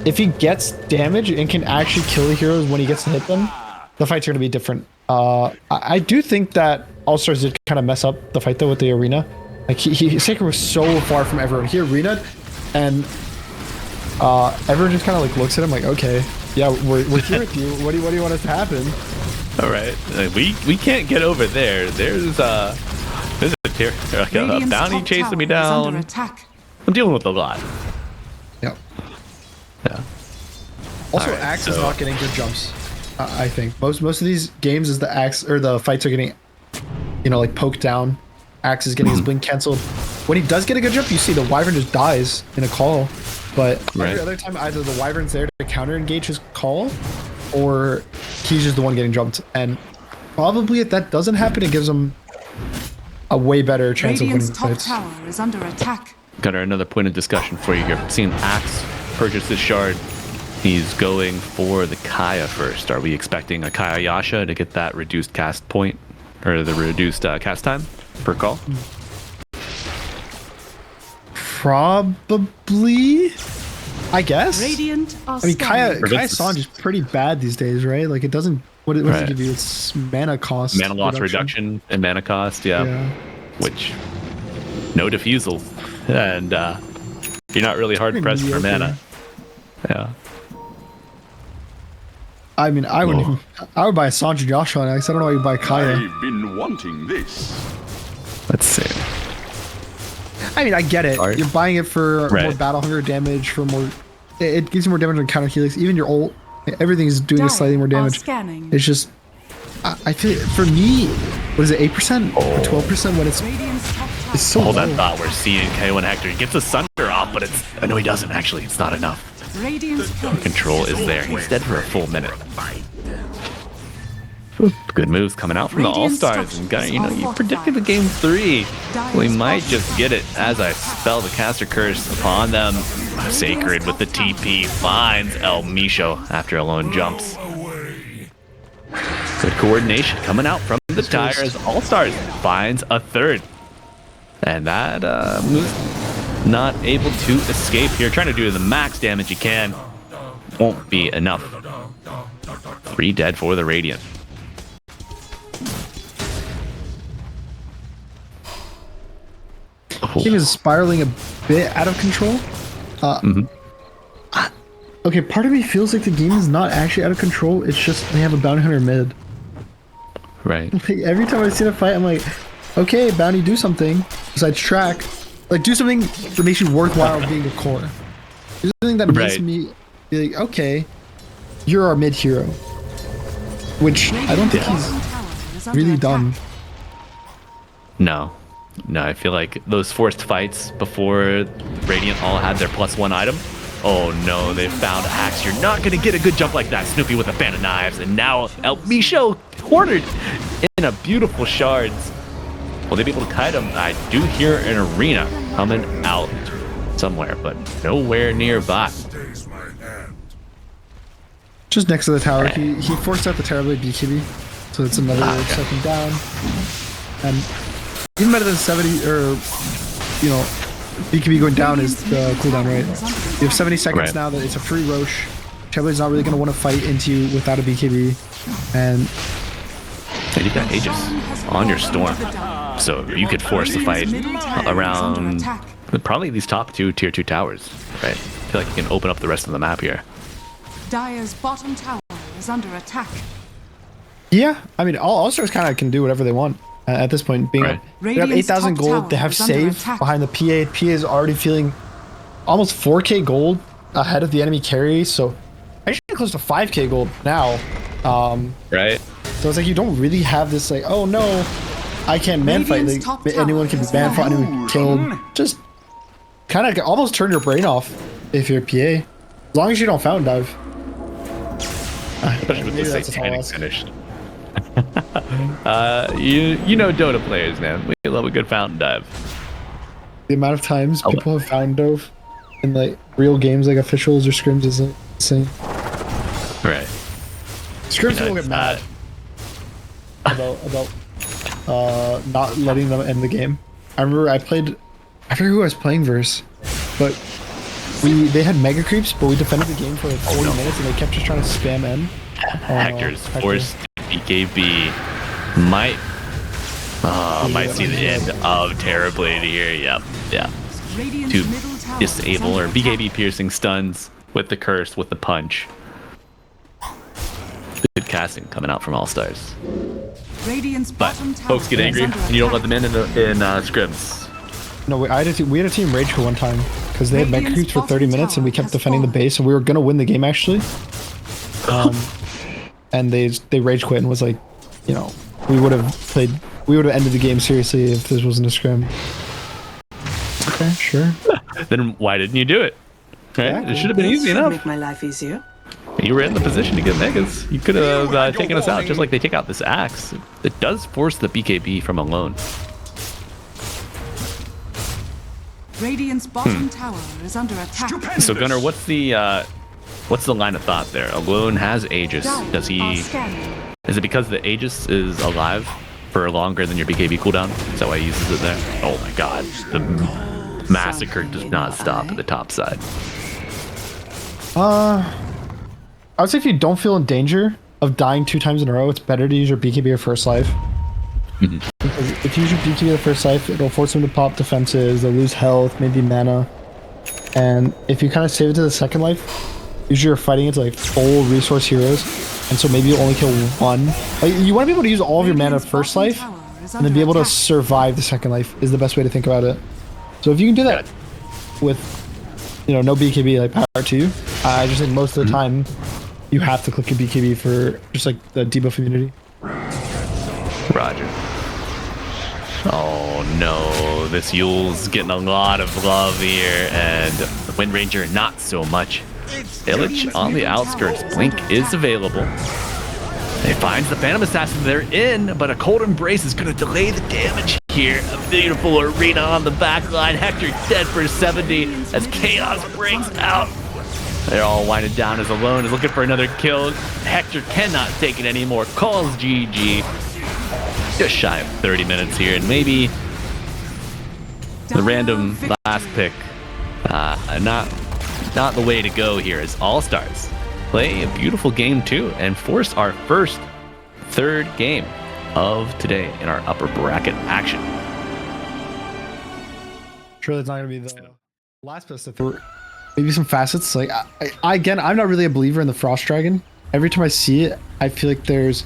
if he gets damage and can actually kill the heroes when he gets to hit them, the fights are going to be different. I do think that ALLSTARS did kind of mess up the fight though with the arena. Like Sacred was so far from everyone. He arena'd, and everyone just kind of like looks at him like, okay, yeah, we're here with you. What do you want us to happen? All right. We can't get over there. There's a Radiant's bounty top chasing me tower is under down. attack. I'm dealing with a lot. Yep. Yeah. Also, Alright, Axe is so- not getting good jumps. I think most of these games is the Axe or the fights are getting, like poked down. Axe is getting his blink canceled. When he does get a good jump, you see the Wyvern just dies in a call. But every other time, either the Wyvern's there to counter engage his call, or he's just the one getting jumped. And probably if that doesn't happen, it gives him a way better chance of winning Radiant's the top fights. tower is under attack. Got another point of discussion for you here. Seeing Axe purchase this shard, he's going for the Kaya first. Are we expecting a Kaya Yasha to get that reduced cast point, or the reduced cast time per call? Probably, I guess. Radiant are I mean, Kaya scanning. Sanj is pretty bad these days, right? Like it doesn't. What does it give you? It's mana cost. Mana loss reduction and mana cost, yeah. Which, no diffusal, and you're not really hard pressed for mana. Yeah. I mean, I wouldn't even. I would buy a Sanj and Joshua next. I don't know why you buy Kaya. I've been wanting this. Let's see. I mean, I get it. Alright. You're buying it for more Right. battle hunger damage, for more. It gives you more damage on counter helix. Even your ult, everything's doing Dire slightly more are damage. scanning. It's just, I feel for me, what is it, 8% or 12% when it's Radiant's top tower it's so Hold low. that thought. We're seeing KO and Hector. He gets the Sunder off, but it's. No, he doesn't actually. It's not enough. Radiant's Control is there. He's dead for a full minute. Good moves coming out from the Radiant All-Stars. And got, you know, you structures predicted the game 3. We might just get it as I spell the caster curse upon them. Sacred with the TP finds El Misho after Alone jumps. Good coordination coming out from the tire as All-Stars finds a third. And that moves not able to escape here. Trying to do the max damage he can. Won't be enough. 3 dead for the Radiant. Game is spiraling a bit out of control. Okay, part of me feels like the game is not actually out of control. It's just they have a bounty hunter mid. Right. Like every time I see a fight, I'm like, okay, bounty, do something besides track. Like do something that makes you worthwhile being a core. Do something that makes Right. me be like, okay, you're our mid hero. Which I don't think he's tower is under really attack. done. No. No, I feel like those forced fights before Radiant all had their +1 item. Oh no, they found Axe. You're not going to get a good jump like that. Snoopy with a fan of knives. And now El Misho cornered in a beautiful shards. Will they be able to kite him? I do hear an arena coming out somewhere, but nowhere nearby. Just next to the tower. He forced out the terribly BKB. So it's another second down. And even better than 70 or, you know, BKB going down is the cooldown, right? You have 70 seconds Right. now that it's a free Roche. Terribly's not really going to want to fight into you without a BKB. And And you've got Aegis on your Storm. So you could force the fight around probably these top 2 tier 2 towers, right? I feel like you can open up the rest of the map here. Dire's bottom tower is under attack. yeah, I mean, All-Stars kind of can do whatever they want at this point. Being Right. they have 8,000 Radiant's top gold. They have tower is under save attack. behind the PA. PA is already feeling almost 4k gold ahead of the enemy carry. So actually close to 5k gold now. Right? So it's like you don't really have this like, oh no, I can't man fight. Radiant's top Like, tower anyone can be is man fought, anyone can be killed. down. Just kind of almost turn your brain off if you're PA. As long as you don't fountain dive. Especially with Maybe the that's a tall satanic ask. finish. You know Dota players, man. We love a good fountain dive. The amount of times Oh. people have fountain dove in like real games like officials or scrims is insane. Right. Scrims You know, will get it's, mad about not letting them end the game. I remember I forget who I was playing versus, but they had mega creeps, but we defended the game for like 40 minutes and they kept just trying to spam end. Hector's Hector. forced BKB might see the end of Terrorblade here. Yep. Yeah. Radiant's To middle tower disable or is under BKB attack. piercing stuns with the curse, with the punch. Good casting coming out from All-Stars. Radiant's But bottom tower folks get is angry under and you don't let attack. them in scrims. No, we had a team rage for one time because they had mega creeps for 30 minutes and we kept defending the base and we were gonna win the game actually. And they rage quit and was like, you know, we would have played. We would have ended the game seriously if this wasn't a scrim. Okay, sure. Then why didn't you do it? Right? Exactly. It should have been easy Should enough. make my life easier. You were in the position to get megas. You could have taken us out just like they take out this axe. It does force the BKB from Alone. Radiant's bottom tower is under attack. So Gunnar, what's the line of thought there? Alone has Aegis. Does he? Is it because the Aegis is alive for longer than your BKB cooldown? Is that why he uses it there? Oh my God, the massacre does not stop at the top side. I would say if you don't feel in danger of dying 2 times in a row, it's better to use your BKB or first life. Because if you use your BKB or first life, it'll force them to pop defenses, they'll lose health, maybe mana. And if you kind of save it to the second life, usually you're fighting into like full resource heroes, and so maybe you only kill 1. Like, you want to be able to use all of your mana first life, and then be able to survive the second life is the best way to think about it. So if you can do that with, no BKB, like power to you, I just think most of the time you have to click your BKB for just like the debuff immunity. Roger. Oh no, this Yule's getting a lot of love here, and the Wind Ranger not so much. Village on the outskirts. Blink is available. They finds the Phantom Assassin. They're in, but a Cold Embrace is going to delay the damage here. A beautiful arena on the back line. Hector dead for 70 as Chaos breaks out. They're all winded down as Alone is looking for another kill. Hector cannot take it anymore. Calls GG. Just shy of 30 minutes here, and maybe the random last pick. Not the way to go here as ALLSTARS play a beautiful game 2 and force our first third game of today in our upper bracket action. Sure, that's not going to be the last best of 3. Maybe some facets. Like, again, I'm not really a believer in the Frost Dragon. Every time I see it, I feel like there's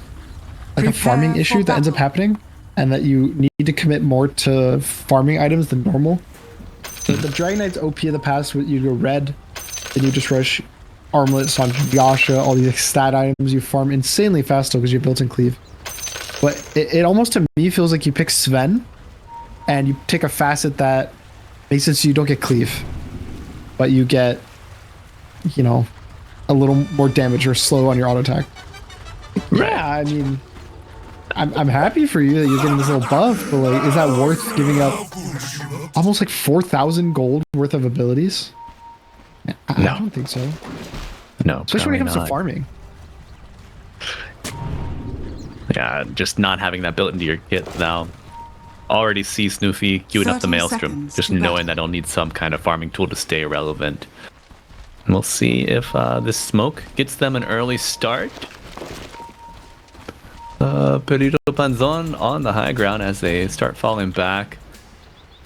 like a farming issue that ends up happening, and that you need to commit more to farming items than normal. So the Dragon Knight's OP in the past, you go red, then you just rush armlets on Yasha, all these stat items. You farm insanely fast because you're built in cleave. But it almost to me feels like you pick Sven, and you take a facet that makes it so you don't get cleave, but you get, a little more damage or slow on your auto attack. Yeah, I mean, I'm happy for you that you're getting this little buff, but like, is that worth giving up almost like 4,000 gold worth of abilities? I don't think so. No, especially when it comes to farming. Yeah, just not having that built into your kit now. Already see Snoofy queuing up the Maelstrom, just knowing that he'll need some kind of farming tool to stay relevant. We'll see if this smoke gets them an early start. Perrito Panzon on the high ground as they start falling back.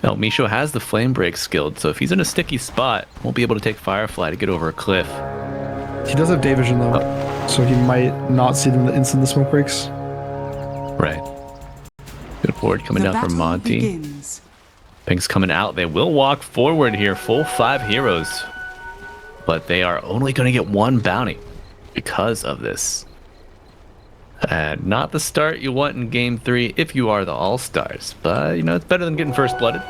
Now, Misho has the Flame Break skilled, so if he's in a sticky spot, won't be able to take Firefly to get over a cliff. He does have day vision though, so he might not see them the instant the smoke breaks. Right. Good forward coming down from Monty. Pink's coming out. They will walk forward here, full 5 heroes. But they are only going to get 1 bounty because of this. And not the start you want in game 3 if you are the ALLSTARS. But, it's better than getting first blooded.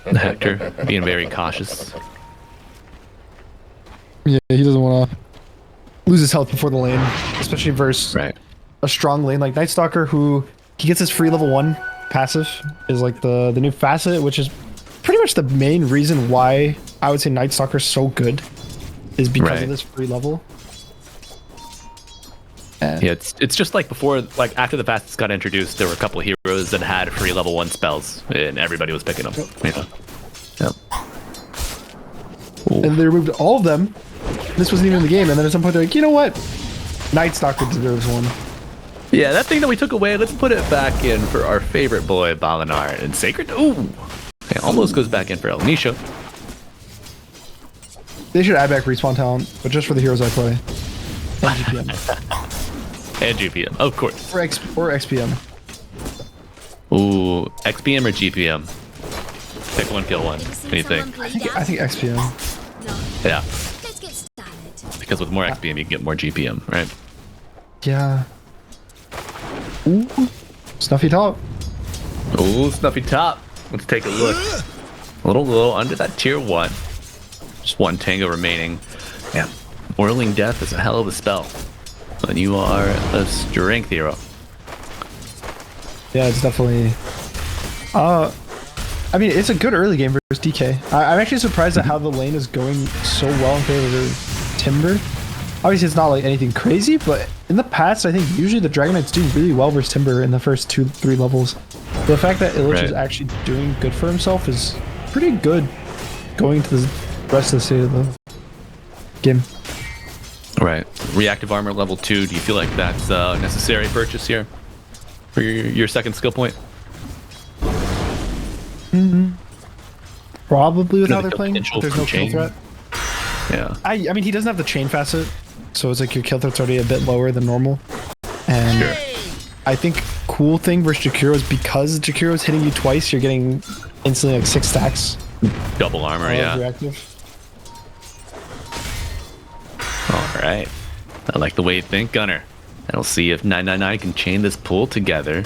Hector being very cautious. Yeah, he doesn't want to lose his health before the lane, especially versus a strong lane like Night Stalker, who he gets his free level 1 passive, is like the new facet, which is pretty much the main reason why I would say Night Stalker is so good, is because of this free level. And yeah, it's just like before, like after the facets got introduced, there were a couple of heroes that had free level 1 spells, and everybody was picking them. Yep. And they removed all of them. This wasn't even in the game, and then at some point they're like, you know what? Night Stalker deserves one. Yeah, that thing that we took away, let's put it back in for our favorite boy, Balinar. And Sacred, ooh! It almost goes back in for El Nisho. They should add back respawn talent, but just for the heroes I play. And GPM. And GPM, of course. Or XPM. Ooh, XPM or GPM? Pick one, kill one. What do you think? I think XPM. Yeah. Because with more XPM, you can get more GPM, right? Yeah. Ooh, Snuffy top. Ooh, Snuffy top. Let's take a look. A little low under that tier 1. Just one tango remaining. Yeah, Whirling Death is a hell of a spell. When you are a strength hero. Yeah, it's definitely. I mean, it's a good early game versus DK. I'm actually surprised at how the lane is going so well in favor of Timber. Obviously, it's not like anything crazy, but in the past, I think usually the Dragon Knights do really well versus Timber in the first 2-3 levels. The fact that Illich is actually doing good for himself is pretty good going to the rest of the state of the game. Right. Reactive armor level 2. Do you feel like that's a necessary purchase here for your second skill point? Probably with how they're playing. There's no kill threat. Yeah. I mean, he doesn't have the chain facet, so it's like your kill threat's already a bit lower than normal. And I think cool thing versus Jakiro is because Jakiro is hitting you twice, you're getting instantly like 6 stacks. Double armor, yeah. Reactive. All right. I like the way you think, Gunner. And we'll see if 999 can chain this pull together.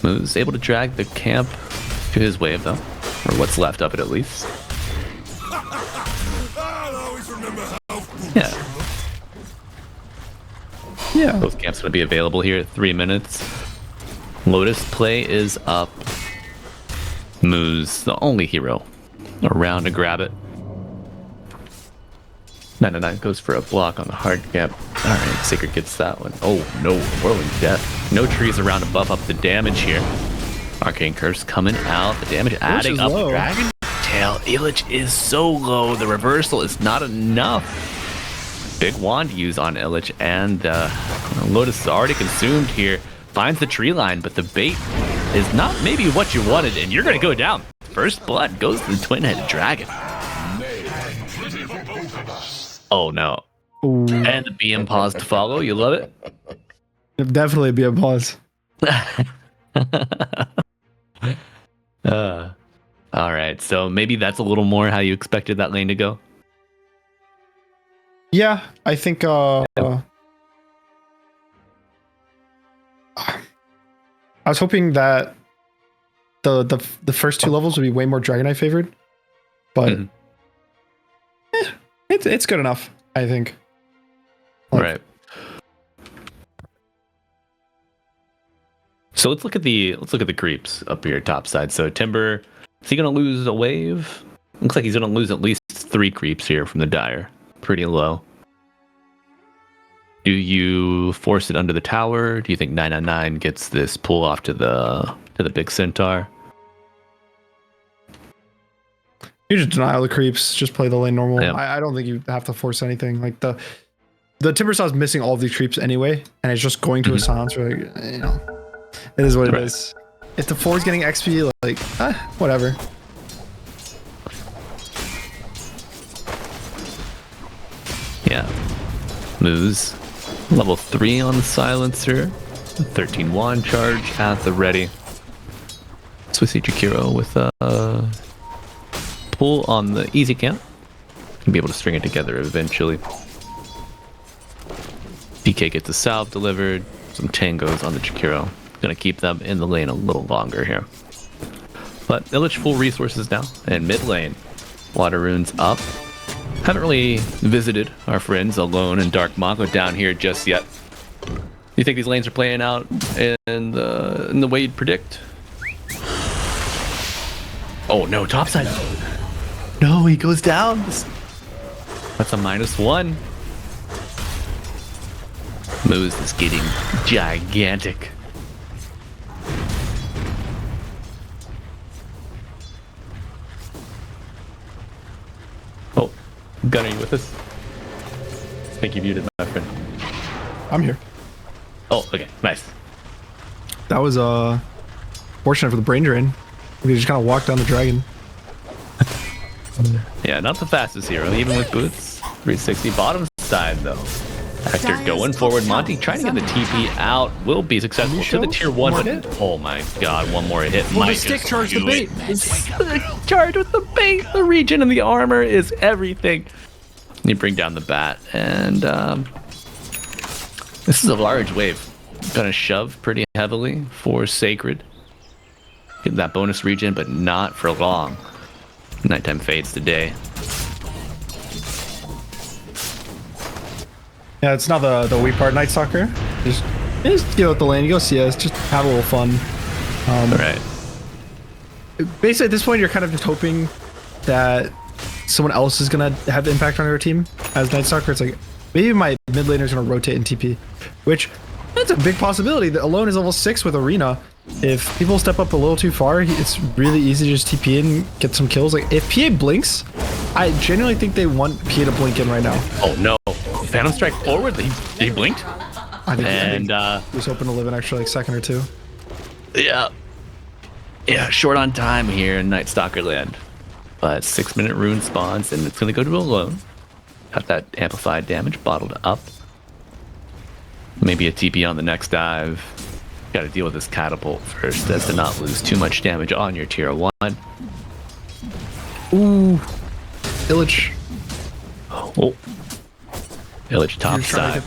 Moves able to drag the camp to his wave, though. Or what's left of it, at least. Yeah. Yeah. Both camps going to be available here at 3 minutes. Lotus play is up. Moose, the only hero around to grab it. 999 goes for a block on the hard cap. Alright, Sacred gets that one. Oh no, Whirling Death. No trees around to buff up the damage here. Arcane Curse coming out. The damage adding up. Low. Dragon Tail. Illich is so low. The reversal is not enough. Big wand to use on Illich, and Lotus is already consumed here. Finds the tree line, but the bait is not maybe what you wanted, and you're going to go down. First blood goes to the twin-headed dragon. Oh no. Ooh. And the BM pause to follow. You love it? It'd definitely be a pause. All right, so maybe that's a little more how you expected that lane to go. Yeah, I think I was hoping that the first 2 levels would be way more Dragon Knight favored, but it's good enough, I think. Right. So let's look at the creeps up here top side. So Timber, is he gonna lose a wave? Looks like he's gonna lose at least 3 creeps here from the Dire. Pretty low. Do you force it under the tower? Do you think 999 gets this pull off to the big centaur? You just deny all the creeps, just play the lane normal. Yeah. I don't think you have to force anything. Like the Timbersaw is missing all of these creeps anyway, and it's just going to a silence. Like, you know, it is what it is. If the 4 is getting XP, like whatever. Yeah. Moves. Level 3 on the silencer. 13 wand charge at the ready. So we see Jakiro with a pull on the easy camp. Can be able to string it together eventually. DK gets a salve delivered. Some tangos on the Jakiro. Gonna keep them in the lane a little longer here. But Illich full resources now. And mid lane. Water runes up. Haven't really visited our friends Alone and Dark Mako down here just yet. You think these lanes are playing out in the way you'd predict? Oh no, topside. No, he goes down. That's a -1. Moose is getting gigantic. Oh, Gunner, are you with us? I think you muted my friend. I'm here. Oh, okay, nice. That was fortunate for the brain drain. We just kind of walked down the dragon. Yeah, not the fastest hero, even with boots. 360 bottom side though. Hector going forward. Monty trying to get the TP out. Will be successful to the tier 1. But, oh my god, one more hit. Well, the stick charge the bait. Charge with the bait. The regen and the armor is everything. You bring down the bat, and this is a large wave. Gonna shove pretty heavily for Sacred. Get that bonus regen, but not for long. Nighttime fades to day. Yeah, it's not the wee part. Night Stalker. Just get out the lane. You go CS. Just have a little fun. All right. Basically, at this point, you're kind of just hoping that someone else is gonna have impact on your team. As Night Stalker, it's like maybe my mid laner is gonna rotate in TP, which that's a big possibility. That Alone is level 6 with Arena. If people step up a little too far, it's really easy to just TP in, get some kills. Like if PA blinks, I genuinely think they want PA to blink in right now. Oh no! Phantom Strike forward. He blinked. I think And he was hoping to live an extra like second or two. yeah, short on time here in Night Stalker land. But 6-minute rune spawns, and it's gonna go to Alone. Got that amplified damage bottled up. Maybe a TP on the next dive. Got to deal with this catapult first, as to not lose too much damage on your tier 1. Ooh, Illich. Oh, Village top side.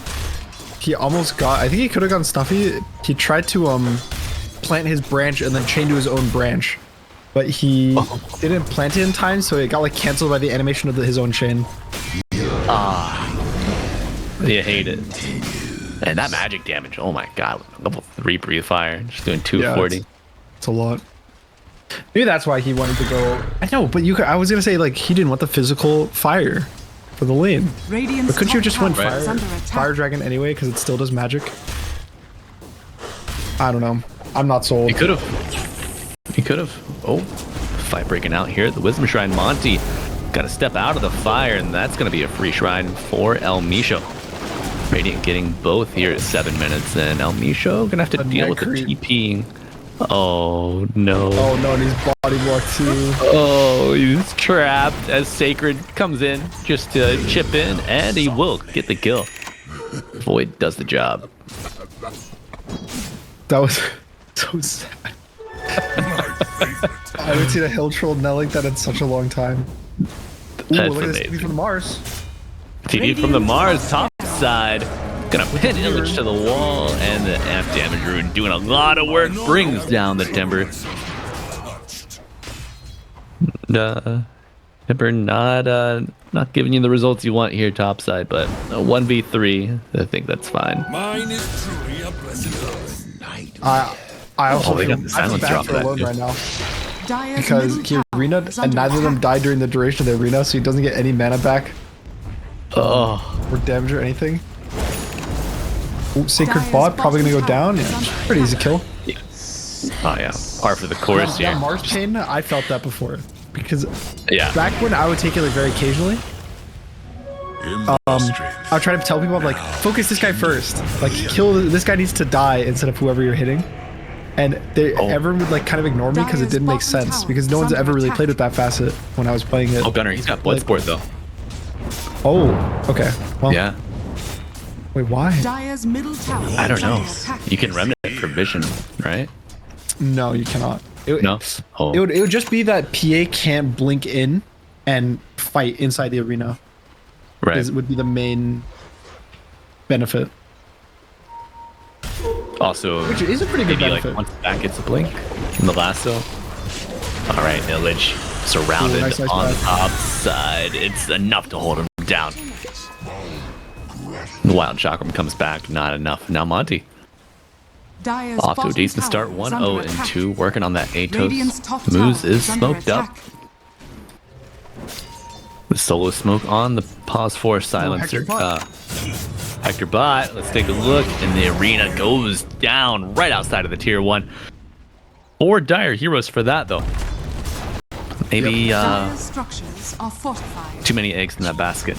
He almost got. I think he could have gone Snuffy. He tried to plant his branch and then chain to his own branch, but he didn't plant it in time, so it got like canceled by the animation of his own chain. You hate it. And that magic damage, oh my god, level 3 breathe fire, just doing 240. It's a lot. Maybe that's why he wanted to go. I know, but I was gonna say like he didn't want the physical fire for the lane. Radiant's But couldn't you top just went tower is under attack. fire dragon anyway because it still does magic? I don't know. I'm not sold. He could have. He could have. Oh, fight breaking out here at the Wisdom Shrine. Monty got to step out of the fire, and that's going to be a free shrine for El Misho. Radiant getting both here at 7 minutes, and El Misho gonna have to deal with the TPing. Oh no. Oh no, and he's body blocked too. Oh, he's trapped as Sacred comes in just to chip in, and he will get the kill. Void does the job. That was so sad. I haven't seen a hill troll knell like that in such a long time. Ooh, That's look at this amazing. TV from Mars. TV from the Mars top side. Gonna pin Illich to the wall, and the amp damage rune doing a lot of work, brings down the Timber. Timber not giving you the results you want here topside, but a 1v3, I think that's fine. Mine is truly a blessed night. I also they feel got the I feel silence bad drop for that Alone too. right now Dire's because middle he tower arena is and under neither of them attack. died during the duration of the arena, so he doesn't get any mana back Oh, or damage or anything. Ooh, Sacred Dire's bot probably gonna go bottom down. tower Yeah, is under pretty easy kill. oh yeah, par for the course That here. Mars chain, I felt that before because Yeah, back when I would take it like very occasionally. I would try to tell people, I'm like, focus this guy first. Like, kill this guy needs to die instead of whoever you're hitting. And everyone would like kind of ignore me because it Dire's didn't make bottom sense tower because no is one's under ever really attack. played with that facet when I was playing it. oh Gunner, he's got Bloodsport though. Oh, okay. Well, Yeah, wait, why? Dire's middle tower I don't is know. under attack. You can remnant for vision, right? No, you cannot. No. Oh, It would just be that PA can't blink in and fight inside the arena. right. Would be the main benefit. Also, Which is a pretty good maybe benefit. like once back gets a blink from the lasso. All right, Illich surrounded Ooh, nice on the pass. top side. It's enough to hold him down. The Wild Chakram comes back, not enough. Now Monty Dire's off to a bottom decent tower start, is 1-0 under and attack. 2, working on that Radiant's Atos. top Moose tower is under smoked up. attack. The solo smoke on the pause for silencer. Hector bot. Let's take a look, and the arena goes down right outside of the tier 1. 4 dire heroes for that though. Maybe Dire's structures are fortified. too many eggs in that basket.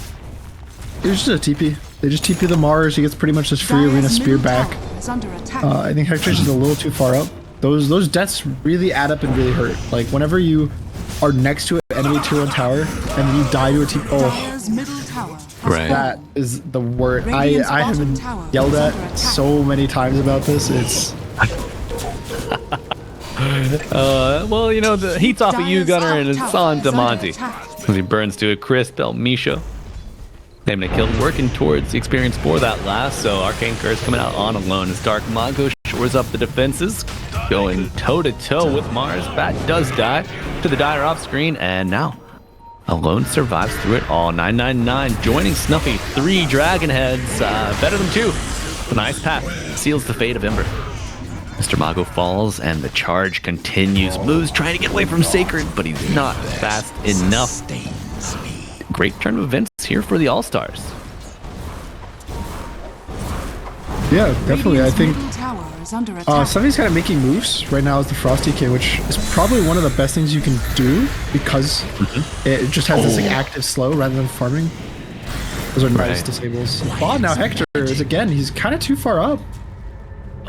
It's just a TP. They just TP the Mars. He gets pretty much this free Dire's arena spear middle back. tower is under attack. I think Hector's just a little too far up. Those deaths really add up and really hurt. Like whenever you are next to an enemy tier 1 tower and you die to a TP. Oh, Dire's middle tower has Right. that is the worst. Radiant's I have bottom been tower yelled is at under attack. so many times about this. It's Well, you know, the heat's off of you, Dire's Gunner, and top it's tower on is to under Monty. attack. As he burns to a crisp, El Misho Aiming a kill, working towards the experience for that last. So Arcane Curse coming out on alone as Dark Mago shores up the defenses, going toe-to-toe with Mars. Bat does die to the Dire off screen, and now Alone survives through it all. 999 joining Snuffy. 3 Dragon Heads, better than 2. A nice path seals the fate of Ember. Mr. Mago falls and the charge continues. Moves trying to get away from Sacred, but he's not fast enough. Great turn of events here for the All-Stars. Yeah, definitely. I think Middle tower is under attack. Snuffy's kind of making moves right now as the Frosty K, which is probably one of the best things you can do because it just has this like active slow rather than farming. Those are nice disables. Oh, now Hector is again. He's kind of too far up.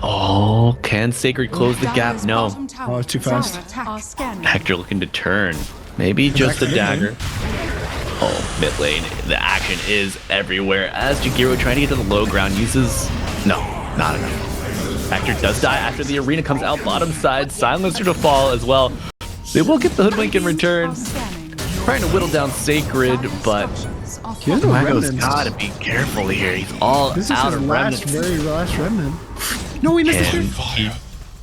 Oh, can Sacred close the gap? Dire's No. bottom tower Oh, it's too is under fast. attack. Are scanning. Hector looking to turn. Maybe just a actually dagger. Oh, mid lane. The action is everywhere as Jagiro trying to get to the low ground uses... No, not enough. Hector does die after the arena comes out bottom side. Silencer to fall as well. They will get the hoodwink in return. Are scanning. Trying to whittle down Sacred, but He has no Mago's remnants. gotta be careful here. He's all This is out his of last, remnants. very last remnant. No, he missed Can the he-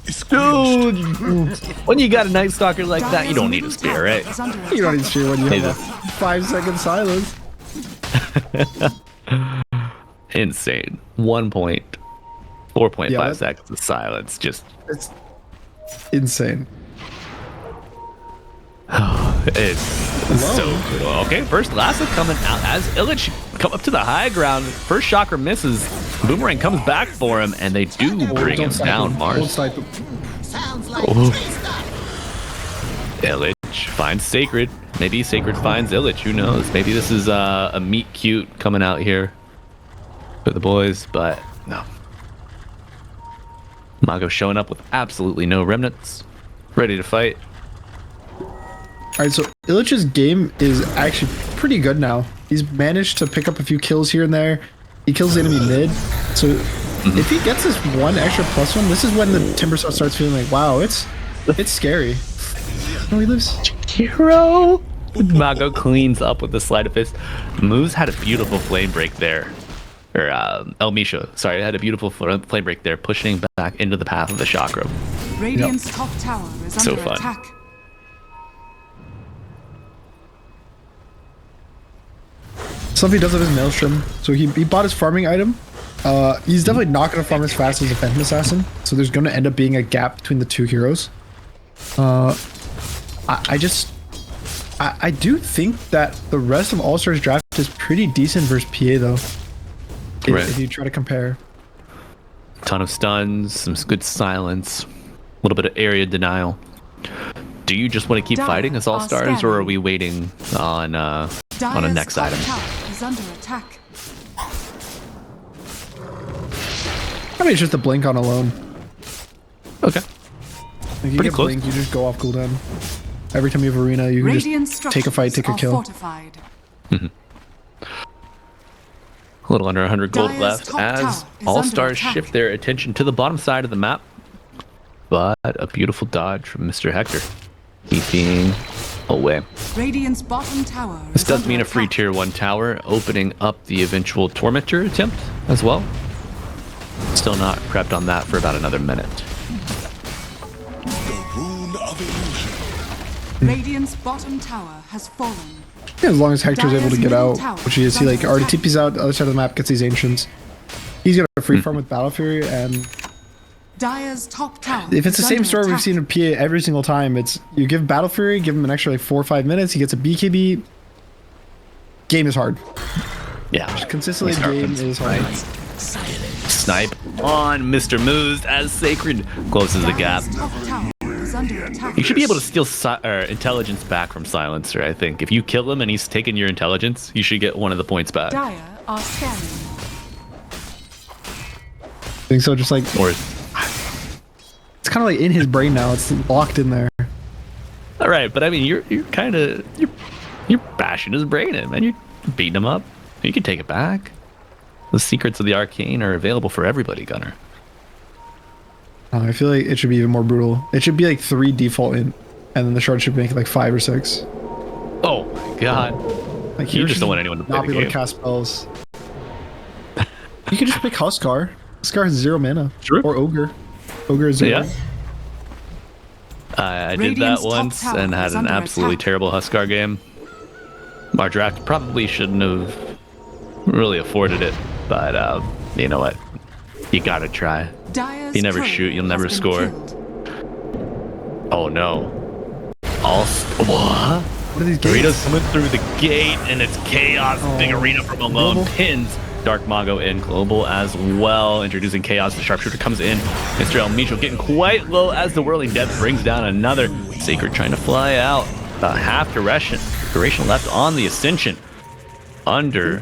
It's Dude, when you got a Night Stalker like that, you don't need a spear, right? You don't need to cheer when you Hey, have a 5-second silence. Insane. 4.5 Yeah, that- seconds of silence. Just It's insane. it's so cool. Okay, first Lasso coming out as Illich come up to the high ground. First shocker misses. Boomerang comes back for him, and they do bring him snipe down. him. Mars. Don't snipe him. Illich finds Sacred. Maybe Sacred finds Illich. Who knows? Maybe this is a meet cute coming out here for the boys, but no. Mago showing up with absolutely no remnants, ready to fight. Alright, so Illich's game is actually pretty good now. He's managed to pick up a few kills here and there. He kills the enemy mid. So if he gets this one extra +1, this is when the Timbersaw starts feeling like, wow, it's scary. Oh, he lives. Hero! Mago cleans up with the sleight of fist. Moose had a beautiful flame break there. Or El Misha, sorry, had a beautiful flame break there, pushing back into the path of the chakra. Radiant's top tower is So under fun. attack. Something does have his Maelstrom. So he bought his farming item. He's definitely not going to farm as fast as a Phantom Assassin. So there's going to end up being a gap between the two heroes. I do think that the rest of All-Stars draft is pretty decent versus PA though. If you try to compare. Ton of stuns, some good silence, a little bit of area denial. Do you just want to keep Dire fighting as are All-Stars, or are scanning. we waiting on a Dire's next top item? tower is under attack. I mean, it's just a blink on alone. Okay. Like you Pretty get close. blink, you just go off cooldown. Every time you have arena, you can Radiant just take a fight, take a structures kill. are fortified. A little under 100 gold Dire's left top as tower is All-Stars under attack. shift their attention to the bottom side of the map. But a beautiful dodge from Mr. Hector, keeping away. Radiant's bottom tower This is does under mean a free attack. tier 1 tower, opening up the eventual Tormentor attempt as well. Still not prepped on that for about another minute. the rune of illusion. Radiant's bottom tower has fallen. Yeah, as long as Hector's able to get Dire's out, middle which he is, he tower like is already under TP's out, the other side of the map gets these ancients. He's got a free farm with Battle Fury, and Dire's top tower. if it's the is same under story we've attack. seen in PA every single time, it's you give Battle Fury, give him an extra like 4 or 5 minutes, he gets a BKB. Game is hard. Yeah. Consistently, He game sharpens, is hard. right? Snipe on Mr. Moose as Sacred closes the gap. Dire's top tower is under attack. You should be able to steal intelligence back from Silencer, I think. If you kill him and he's taking your intelligence, you should get one of the points back. Dire are scanning. I think so, just like Or, it's kind of like in his brain now. It's locked in there. all right, but I mean, you're kind of you're bashing his brain in, man. You're beating him up. You can take it back. The secrets of the arcane are available for everybody, Gunner. I feel like it should be even more brutal. It should be like 3 default in, and then the shard should make like 5 or 6. Oh my god. Like You just don't want anyone to play not the be able game. to cast spells. You could just pick Huskar. Huskar has 0 mana. True. Or Ogre. Ogre is 0. Yeah. I did that Radiant's top once tower and had is an under absolutely attack. terrible Huskar game. Our draft probably shouldn't have really afforded it, but you know what? You gotta try. Dire's You never turret shoot, you'll has never been score. killed. Oh no. What? What are these gates? Perrito's coming through the gate, and it's chaos. Big arena from alone Global. pins Dark Mago in global as well. Introducing chaos. The sharpshooter comes in. Mr. El Micho getting quite low as the whirling death brings down another. Sacred trying to fly out. About half duration left on the ascension. Under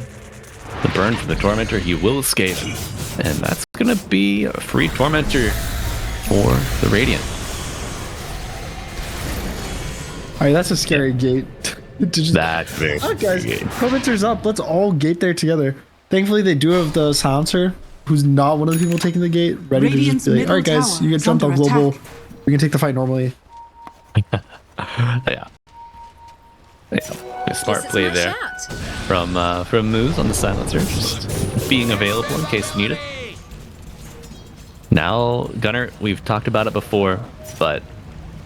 the burn from the tormentor, he will escape, and that's gonna be a free tormentor for the Radiant. Alright, that's a scary gate. To just- That's very Alright, guys, scary. Tormentor's up. Let's all gate there together. Thankfully, they do have the silencer, who's not one of the people taking the gate, ready Radiant's to just be like, alright, middle guys, tower you get is jumped on under global. attack. We can take the fight normally. Yeah. A smart play there from Moose on the silencer, just being available in case needed. Now, Gunner, we've talked about it before, but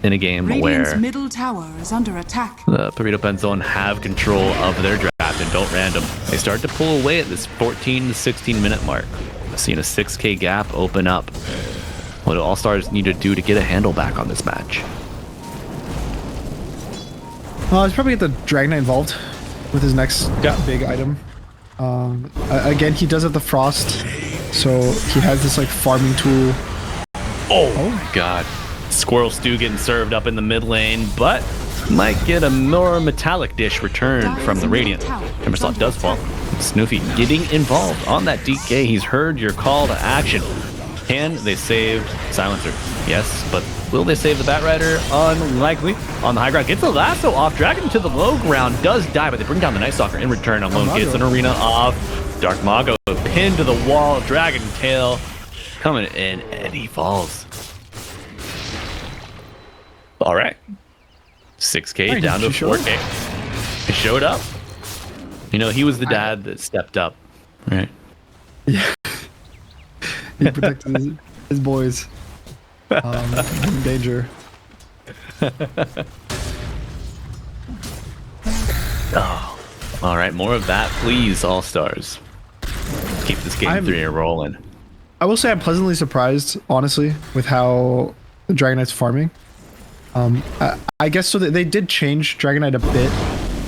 in a game Radiant's where middle tower is under attack. the Perrito Panzon have control of their draft and don't random, they start to pull away at this 14 to 16 minute mark. Seeing a 6k gap open up. What do All-Stars need to do to get a handle back on this match? He's probably get the Dragon Knight involved with his next big item. Again, he does have the Frost, so he has this like farming tool. Oh my god. Squirrel Stew getting served up in the mid lane, but might get a more metallic dish returned from the Radiant. Timbersaw does fall. Snoofy getting involved on that DK. He's heard your call to action. Can they save Silencer? Yes, but will they save the Batrider? Unlikely. On the high ground, gets the lasso off. Dragon to the low ground, does die, but they bring down the Night Stalker in return. Alone gets an arena off. Dark Mago pinned to the wall. Dragon Tail coming in, and he falls. All right. 6k Hey, down to did you show 4k. He showed up. You know, he was the dad that stepped up, right? He protected his boys from danger. Oh, all right. More of that, please, All Stars. Keep this game 3 rolling. I will say I'm pleasantly surprised, honestly, with how the Dragon Knight's farming. I guess so that they did change Dragon Knight a bit.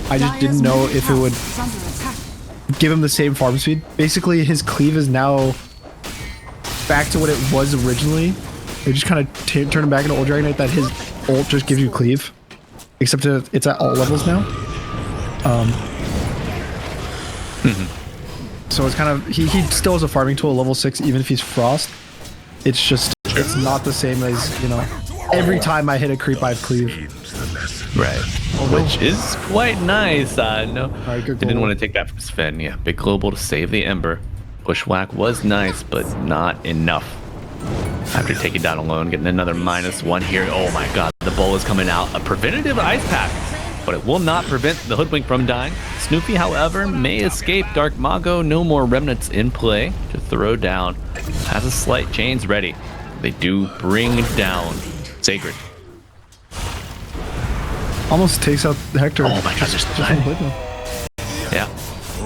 I just Dire's didn't know middle if it tower would is under attack. give him the same farm speed. Basically, his cleave is now back to what it was originally. They just kind of turn him back into old Dragon Knight that his ult just gives you cleave. Except it's at all levels now. So it's kind of he still has a farming tool at level 6 even if he's Frost. It's just it's not the same as, you know, every time I hit a creep I have cleave. Right. Which is quite nice. No, Alright, good they didn't goal. want to take that from Sven. Yeah, big global to save the Ember. Bushwhack was nice, but not enough. After taking down alone, getting another -1 here. Oh my god, the bowl is coming out. A preventative ice pack, but it will not prevent the Hoodwink from dying. Snoopy, however, may escape. Dark Mago, no more remnants in play to throw down. Has a slight chains ready. They do bring down Sacred. Almost takes out Hector. Oh my god, there's yeah.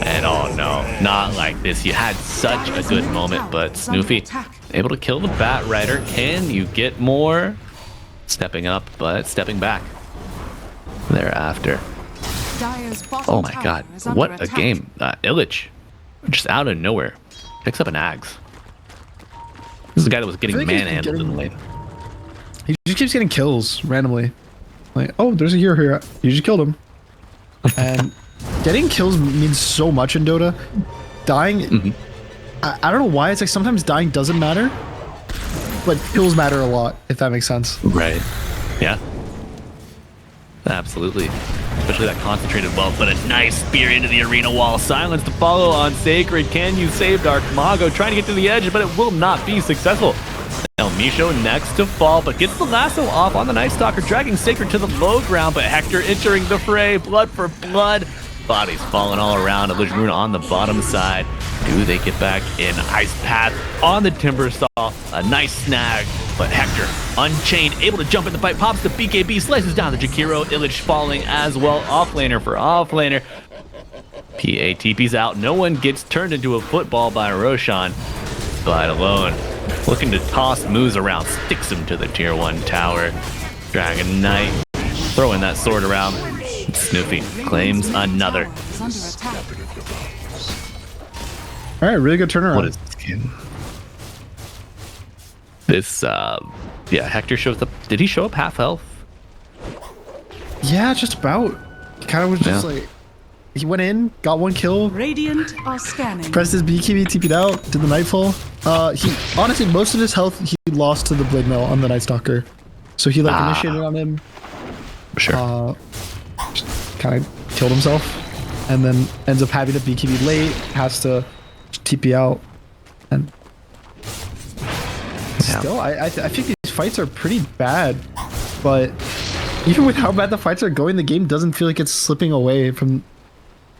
And oh no, not like this. You had such a good moment, but Snoofy able to kill the Batrider. Can you get more? Stepping up, but stepping back thereafter. Dire's bottom Oh my tower god, is under what a attack. game. Illich, just out of nowhere, picks up an Ags. This is the guy that was getting I feel like he's manhandled in the lane. He just keeps getting kills randomly. Like, oh, there's a hero here. You just killed him. And getting kills means so much in Dota. Dying, I don't know why. It's like sometimes dying doesn't matter, but kills matter a lot, if that makes sense. Right. Yeah. Absolutely. Especially that concentrated wealth, but a nice spear into the arena wall. Silence to follow on Sacred. Can you save Dark Mago? Trying to get to the edge, but it will not be successful. El Misho next to fall, but gets the lasso off on the Night Stalker, dragging Sacred to the low ground, but Hector entering the fray. Blood for blood. Bodies falling all around. Illusion Rune on the bottom side. Do they get back in? Ice Path on the Timber Saw. A nice snag, but Hector unchained, able to jump in the fight. Pops the BKB, slices down the Jakiro. Illich falling as well. Offlaner for offlaner. PA TP's out. No one gets turned into a football by Roshan. But Alone looking to toss moves around, sticks him to the tier 1 tower. Dragon Knight throwing that sword around. Snoopy claims another. Is under attack. All right, really good turnaround. What is this game? This, yeah, Hector shows up. Did he show up half health? Yeah, just about. He kind of was just like, he went in, got 1 kill, Radiant are scanning. pressed his BKB, TP'd out, did the Nightfall. He honestly, most of his health he lost to the Blade Mail on the Night Stalker, so he like initiated on him. Sure. Kind of killed himself, and then ends up having the BKB late, has to TP out, and still, I think these fights are pretty bad, but even with how bad the fights are going, the game doesn't feel like it's slipping away from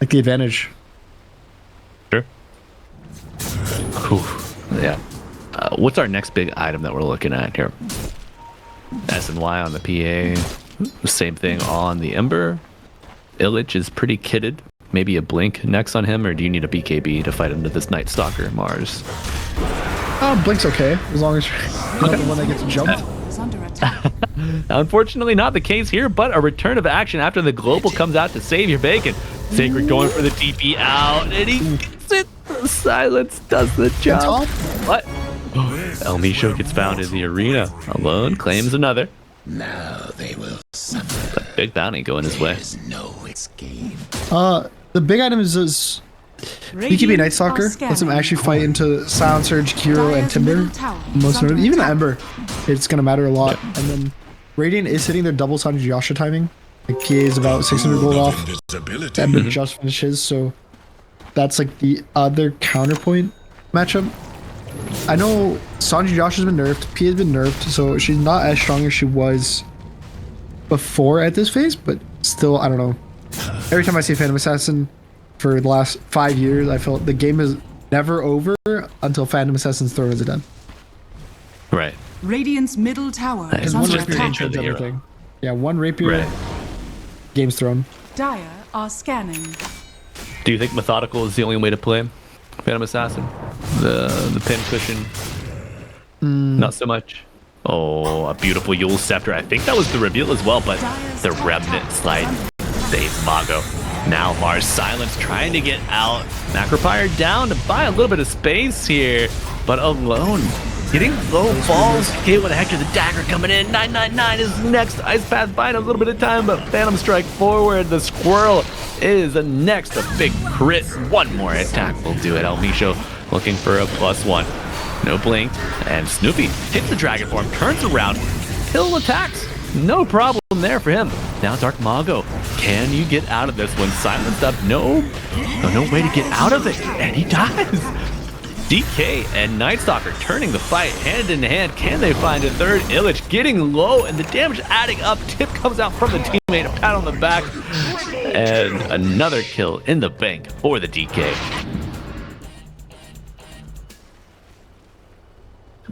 like the advantage. Sure. Whew. Yeah. What's our next big item that we're looking at here? S&Y on the PA. Same thing on the Ember. Illich is pretty kitted. Maybe a Blink next on him, or do you need a BKB to fight into this Night Stalker, Mars? Blink's okay, as long as you're not the one that gets jumped. Is under attack. Unfortunately, not the case here, but a return of action after the global comes out to save your bacon. Sacred going for the TP out, and he gets it. The silence does the job. What? El Misho gets found in the arena. Alone claims another. Now they will suffer. A big bounty going his way. There's no escape. The big item is BKB Night Stalker. Lets him actually fight into Silencer, Jakiro, and Timber. Most of it, even the Ember, it's gonna matter a lot. And then Radiant is hitting their double Sanji Yasha timing. Like PA is about 600 gold off. Invisibility. Ember just finishes, so that's like the other counterpoint matchup. I know Sanji Yasha's been nerfed, PA has been nerfed, so she's not as strong as she was before at this phase, but still, I don't know. Every time I see Phantom Assassin for the last 5 years, I felt the game is never over until Phantom Assassin's throne is done. Right. Radiant's middle tower It's is One under just the rapier nature attack. of the changes hero. everything. Yeah, one rapier, Right. game's thrown. Dire are scanning. Do you think Methodical is the only way to play Phantom Assassin? The pin cushion? Not so much. Oh, a beautiful Yule Scepter. I think that was the reveal as well, but the Remnant Slide saves Mago. Now Mars Silence trying to get out. Macropire down to buy a little bit of space here, but Alone getting low balls. Okay, with Hector, the dagger coming in. 999 is next. Ice Path buying a little bit of time, but Phantom Strike forward. The Squirrel is the next. A big crit. One more attack will do it. El Misho looking for a +1. No blink, and Snoopy hits the dragon form, turns around, kill attacks. No problem there for him. Now Dark Mago, can you get out of this one? Silenced up, no way to get out of it, and he dies. DK and Night Stalker turning the fight hand in hand. Can they find a third? Illich getting low, and the damage adding up. Tip comes out from the teammate, a pat on the back, and another kill in the bank for the DK.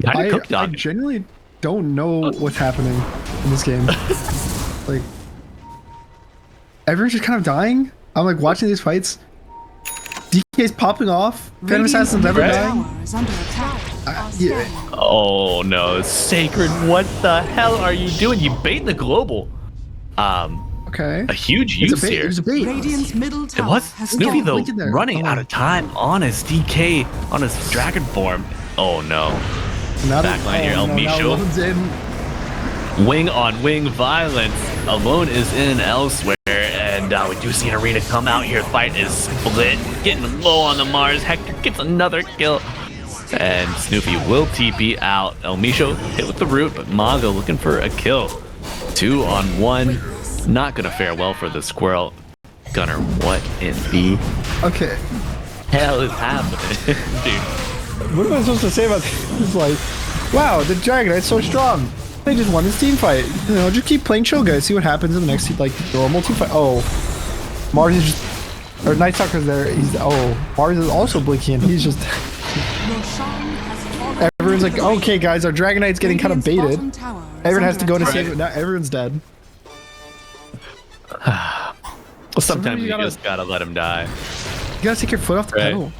I genuinely don't know what's happening in this game. Like, everyone's just kind of dying. I'm like watching these fights. DK's popping off. Phantom Assassin's never dying. Tower is under attack. Are Yeah. scanning. Oh no, Sacred, what the hell are you doing? You bait the global. Okay. A huge It's use a bait. here. It was a bait. Radiant's middle It tower was has Snoopy fallen. though, Look in there. running Oh. out of time on his DK, on his dragon form. Oh no. Now Backline here, El now Misho. Lone's in. Wing on wing violence. Alone is in elsewhere, and we do see an arena come out here. Fight is split, getting low on the Mars. Hector gets another kill, and Snoopy will TP out. El Misho hit with the root, but Mago looking for a kill. 2 on 1, not gonna fare well for the Squirrel. Gunner, what in the Okay. hell is happening, dude? What am I supposed to say about this? It's like, wow, the Dragon Knight's so strong. They just won this team fight. You know, just keep playing chill, guys. See what happens in the next like normal team fight. Oh, Mars is just Or Night Stalker's there. He's Mars is also blinking, and he's just. Everyone's like, okay, guys, our Dragonite's getting kind of baited. Everyone has to go to save it. Now everyone's dead. Well, sometimes you just gotta let him die. You gotta take your foot off the pedal.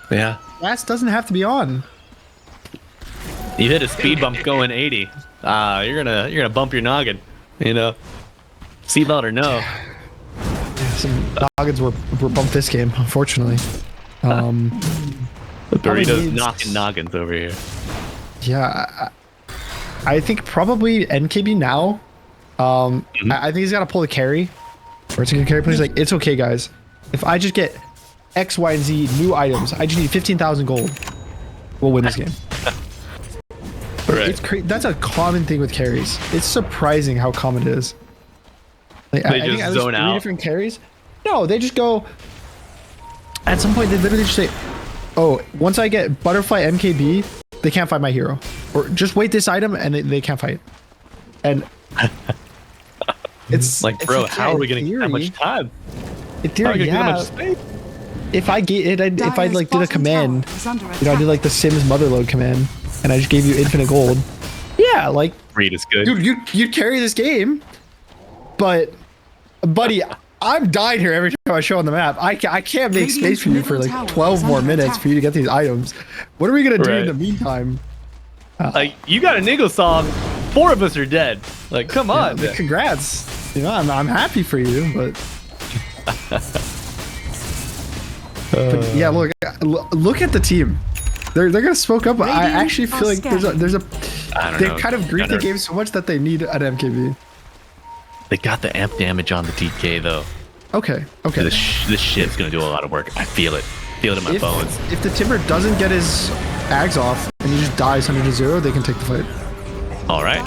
Yeah. Gas doesn't have to be on. You hit a speed bump going 80. You're gonna bump your noggin. You know, seatbelt or no. Yeah, some noggins were bumped this game, unfortunately. Perrito's knocking noggins over here. Yeah, I think probably NKB now. I think he's got to pull the carry. Or it's a good carry play. He's like, it's okay, guys. If I just get X, Y, and Z new items, I just need 15,000 gold. We'll win this game. Right. It's crazy. That's a common thing with carries. It's surprising how common it is. Like, They I just think at zone least 3 out. different carries. No, they just go. At some point, they literally just say, "Oh, once I get Butterfly MKB, they can't fight my hero," or just wait this item and they can't fight. And it's Like, bro, how are we getting that much time? In theory, yeah. If I get it, if I like did a command, you know, I did like the Sims motherload command, and I just gave you infinite gold. Yeah, like Reed is good. dude, you'd carry this game, but buddy, I'm dying here every time I show on the map. I can't make space for you for like 12 more minutes for you to get these items. What are we gonna do in the meantime? Like, you got a niggle song. 4 of us are dead. Like, come on. Yeah, congrats. You know, I'm happy for you, but. But yeah, look at the team. They're gonna smoke up. I actually feel like there's a I don't they know. kind of grief the game so much that they need an MKB. They got the amp damage on the TK though. Okay. This shit's gonna do a lot of work. I feel it. Feel it in my bones. If the Timber doesn't get his ags off and he just dies 100-0, they can take the fight. All right.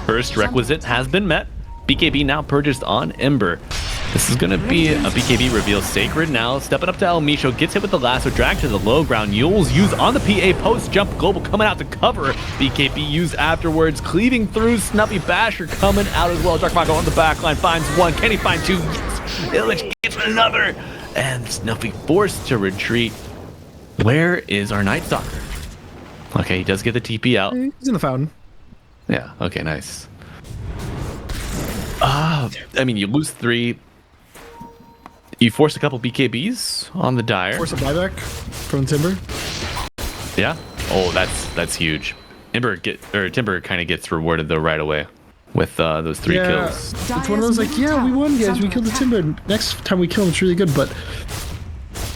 First requisite has been met. BKB now purchased on Ember. This is going to be a BKB reveal. Sacred now stepping up to El Micho, gets hit with the lasso, dragged to the low ground. Yule's used on the PA post jump. Global coming out to cover. BKB used afterwards, cleaving through. Snuffy Basher coming out as well. Dark Mago on the back line finds one. Can he find two? Yes. Illich gets another. And Snuffy forced to retreat. Where is our Night Stalker? Okay, he does get the TP out. He's in the fountain. Yeah, okay, nice. I mean, you lose 3. You force a couple BKBs on the Dire. Force a buyback from Timber. Yeah. Oh, that's huge. Timber kind of gets rewarded though right away with those 3 kills. It's one of those like, yeah, we won, guys. We killed the Timber. Next time we kill him, it's really good, but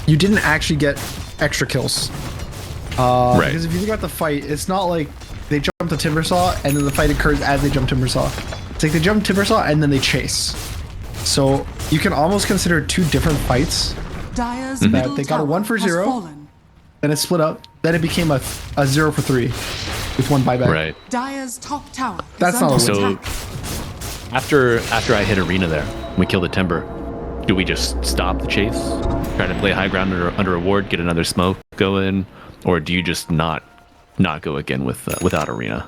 you didn't actually get extra kills. Right. Because if you think about the fight, it's not like they jump to Timbersaw and then the fight occurs as they jump Timbersaw. It's like they jump Timbersaw and then they chase. So you can almost consider 2 different fights. That they got a 1 for 0, then it split up, then it became a 0 for 3 with 1 buyback. Right. Dire's top tower. That's not a So after I hit Arena there, we kill the Timber. Do we just stop the chase? Try to play high ground under a ward, get another smoke going, or do you just not go again without Arena?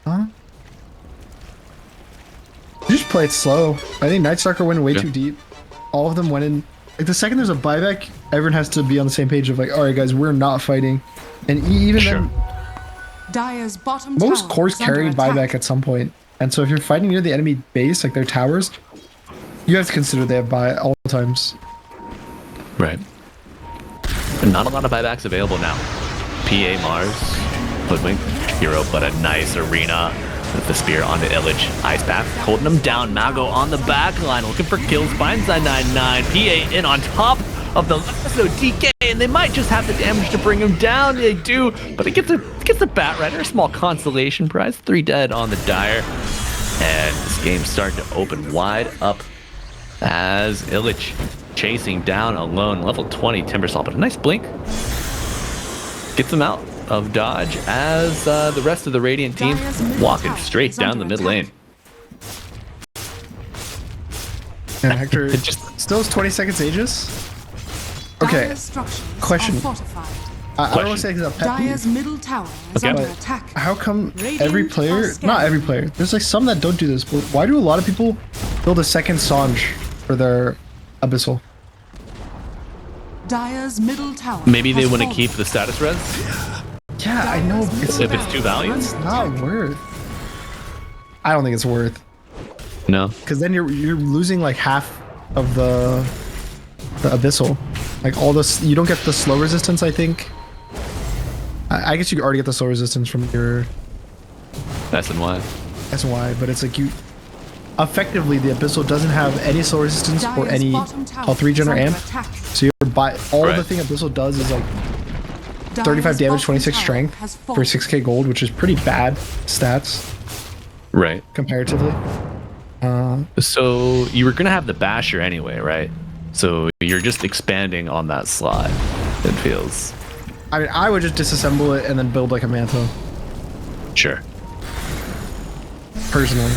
Huh? You just play it slow. I think Night Stalker went way too deep. All of them went in. Like the second there's a buyback, everyone has to be on the same page of like, all right, guys, we're not fighting. And even then, Dire's bottom most tower cores is under carried attack. buyback at some point. And so if you're fighting near the enemy base, like their towers, you have to consider they have buy at all times. Right. And not a lot of buybacks available now. PA Mars, Hoodwink, Hero, but a nice Arena with the spear onto Illich. Ice Path holding him down. Mago on the back line looking for kills. Finds 999. PA in on top of the lasso DK, and they might just have the damage to bring him down. They do, but it gets a Bat Rider, a small consolation prize. 3 dead on the Dire. And this game's starting to open wide up as Illich chasing down alone. Level 20 Timbersaw, but a nice blink. Gets him out of dodge as the rest of the Radiant team walking straight down the mid lane. And Hector still has 20 seconds Aegis. Okay, Dire's structures question. are fortified. I don't want to say it's a pet peeve. Dire's middle tower is Okay. under attack. How come every Radiant player, are scared. not every player, there's like some that don't do this, but why do a lot of people build a second Sange for their Abyssal? Dire's middle tower. Maybe they has want to fallen. keep the status res Yeah, I know. It's if it's 2 value. not worth. I don't think it's worth. No. Because then you're losing like half of the abyssal. Like all this, you don't get the slow resistance. I think. I guess you already get the slow resistance from your That's and why. SY, but it's like you. Effectively, the abyssal doesn't have any slow resistance or Dire's any bottom tower health regen or is under amp. attack. So you're by all Right. the thing abyssal does is like Dire's 35 damage, bottom 26 tower strength has for fallen. 6k gold, which is pretty bad stats Right. comparatively. So you were gonna have the basher anyway, right? So you're just expanding on that slot. It feels I mean, I would just disassemble it and then build like a mantle, sure. personally.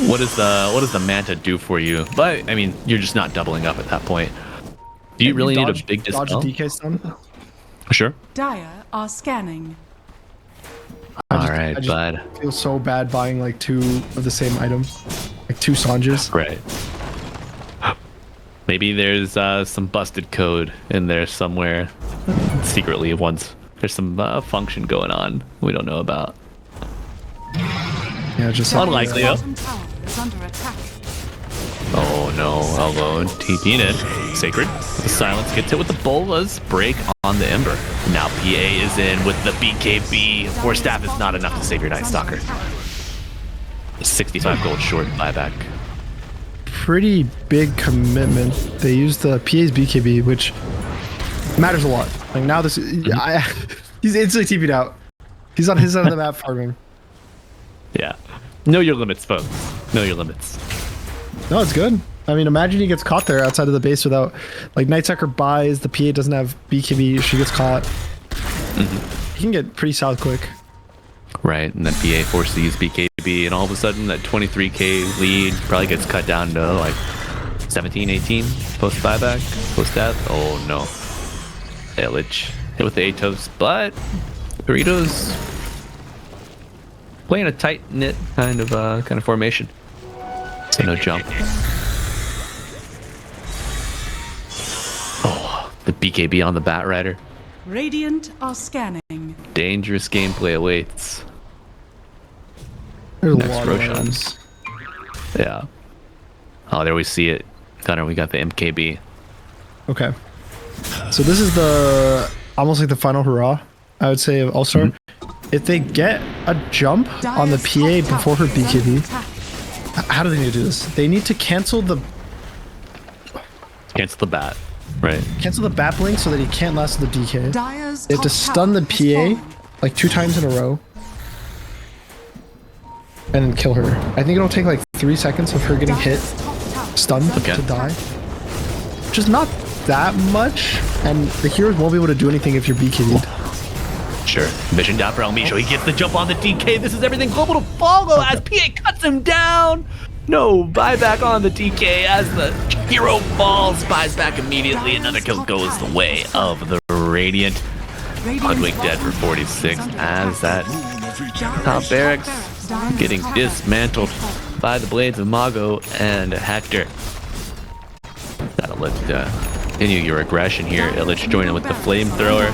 What does the manta do for you? But I mean, you're just not doubling up at that point. Do you really need a big dodge dispel? DK stun? Sure. Dire are scanning. All right, I just bud. feel so bad buying like 2 of the same item, like 2 Sanjas. Right. Maybe there's some busted code in there somewhere. Secretly, once there's some function going on we don't know about. Yeah, just Unlikely, though. Bottom tower is under attack. Oh no, alone. TP'ing in. Sacred. The silence gets hit with the bolas. Break on the Ember. Now PA is in with the BKB. Force staff is not enough to save your Night Stalker. 65 gold short buyback. pretty big commitment. They used the PA's BKB, which matters a lot. Like now this, he's instantly TP'd out. He's on his side of the map farming. Yeah. Know your limits, folks. Know your limits. No, it's good. I mean, imagine he gets caught there outside of the base without, like, Night Sucker buys, the PA doesn't have BKB, she gets caught. He can get pretty south quick. Right, and then PA forced to use BKB, and all of a sudden that 23k lead probably gets cut down to like 17, 18 post buyback, post death. Oh no. Illich hit with the Atos, but Perrito's playing a tight knit kind of formation. So no jump. Oh, the BKB on the Bat Rider. Radiant are scanning. Dangerous gameplay awaits. There's a Next lot Roshan. of items. Yeah. Oh, there we see it. Gunner, we got the MKB. Okay. So this is the, almost like the final hurrah, I would say, of All-Star. If they get a jump on the PA before her BKB, how do they need to do this? They need to cancel the Bat. Right. bat blink so that he can't last the DK. Dire's They have to top stun the tower has PA fallen. like 2 times in a row. And then kill her. I think it'll take like 3 seconds of her getting hit, Dire's top tower stunned is under Okay. to die. attack. Which is not that much. And the heroes won't be able to do anything if you're BKB'd. Sure. Mission down for El Micho. He gets the jump on the DK. This is everything global to follow as PA cuts him down. No buyback on the DK as the hero falls. Buys back immediately. Another kill goes the way of the Radiant. Hoodwink dead for 46 as that top barracks getting dismantled by the blades of Mago and Hector. Gotta let continue your aggression here. Illich joining with the flamethrower.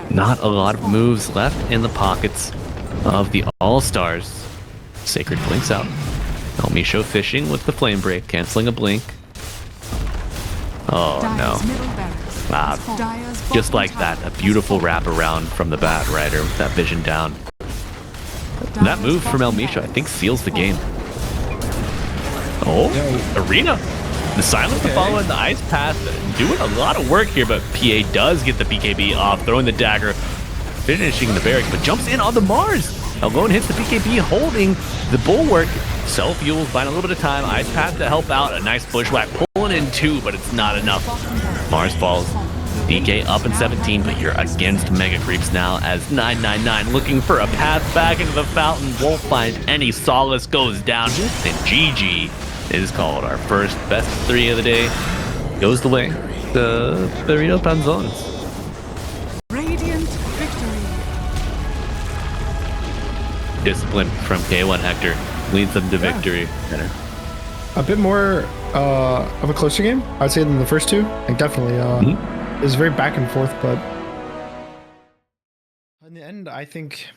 Not a lot of moves left in the pockets of the All-Stars. Sacred blinks out. El Micho fishing with the flame break, canceling a blink. Oh no. Just like that, a beautiful wraparound from the Bat Rider with that vision down. That move from El Micho, I think, seals the game. Oh, Arena. The silence to follow in the ice path, doing a lot of work here, but PA does get the BKB off, throwing the dagger, finishing the barracks, but jumps in on the Mars. Alone hits the BKB, holding the bulwark. Self-fuels, buying a little bit of time. Ice path to help out. A nice bushwhack, pulling in 2, but it's not enough. Mars falls. DK up in 17, but you're against Mega Creeps now as 999 looking for a path back into the fountain. Won't find any solace, goes down, and GG is called. Our first best of 3 of the day goes the way the Perrito Panzons. Radiant victory. Discipline from K1 Hector leads them to victory. A bit more of a closer game, I'd say, than the first 2. Like definitely. It was very back and forth, but in the end, I think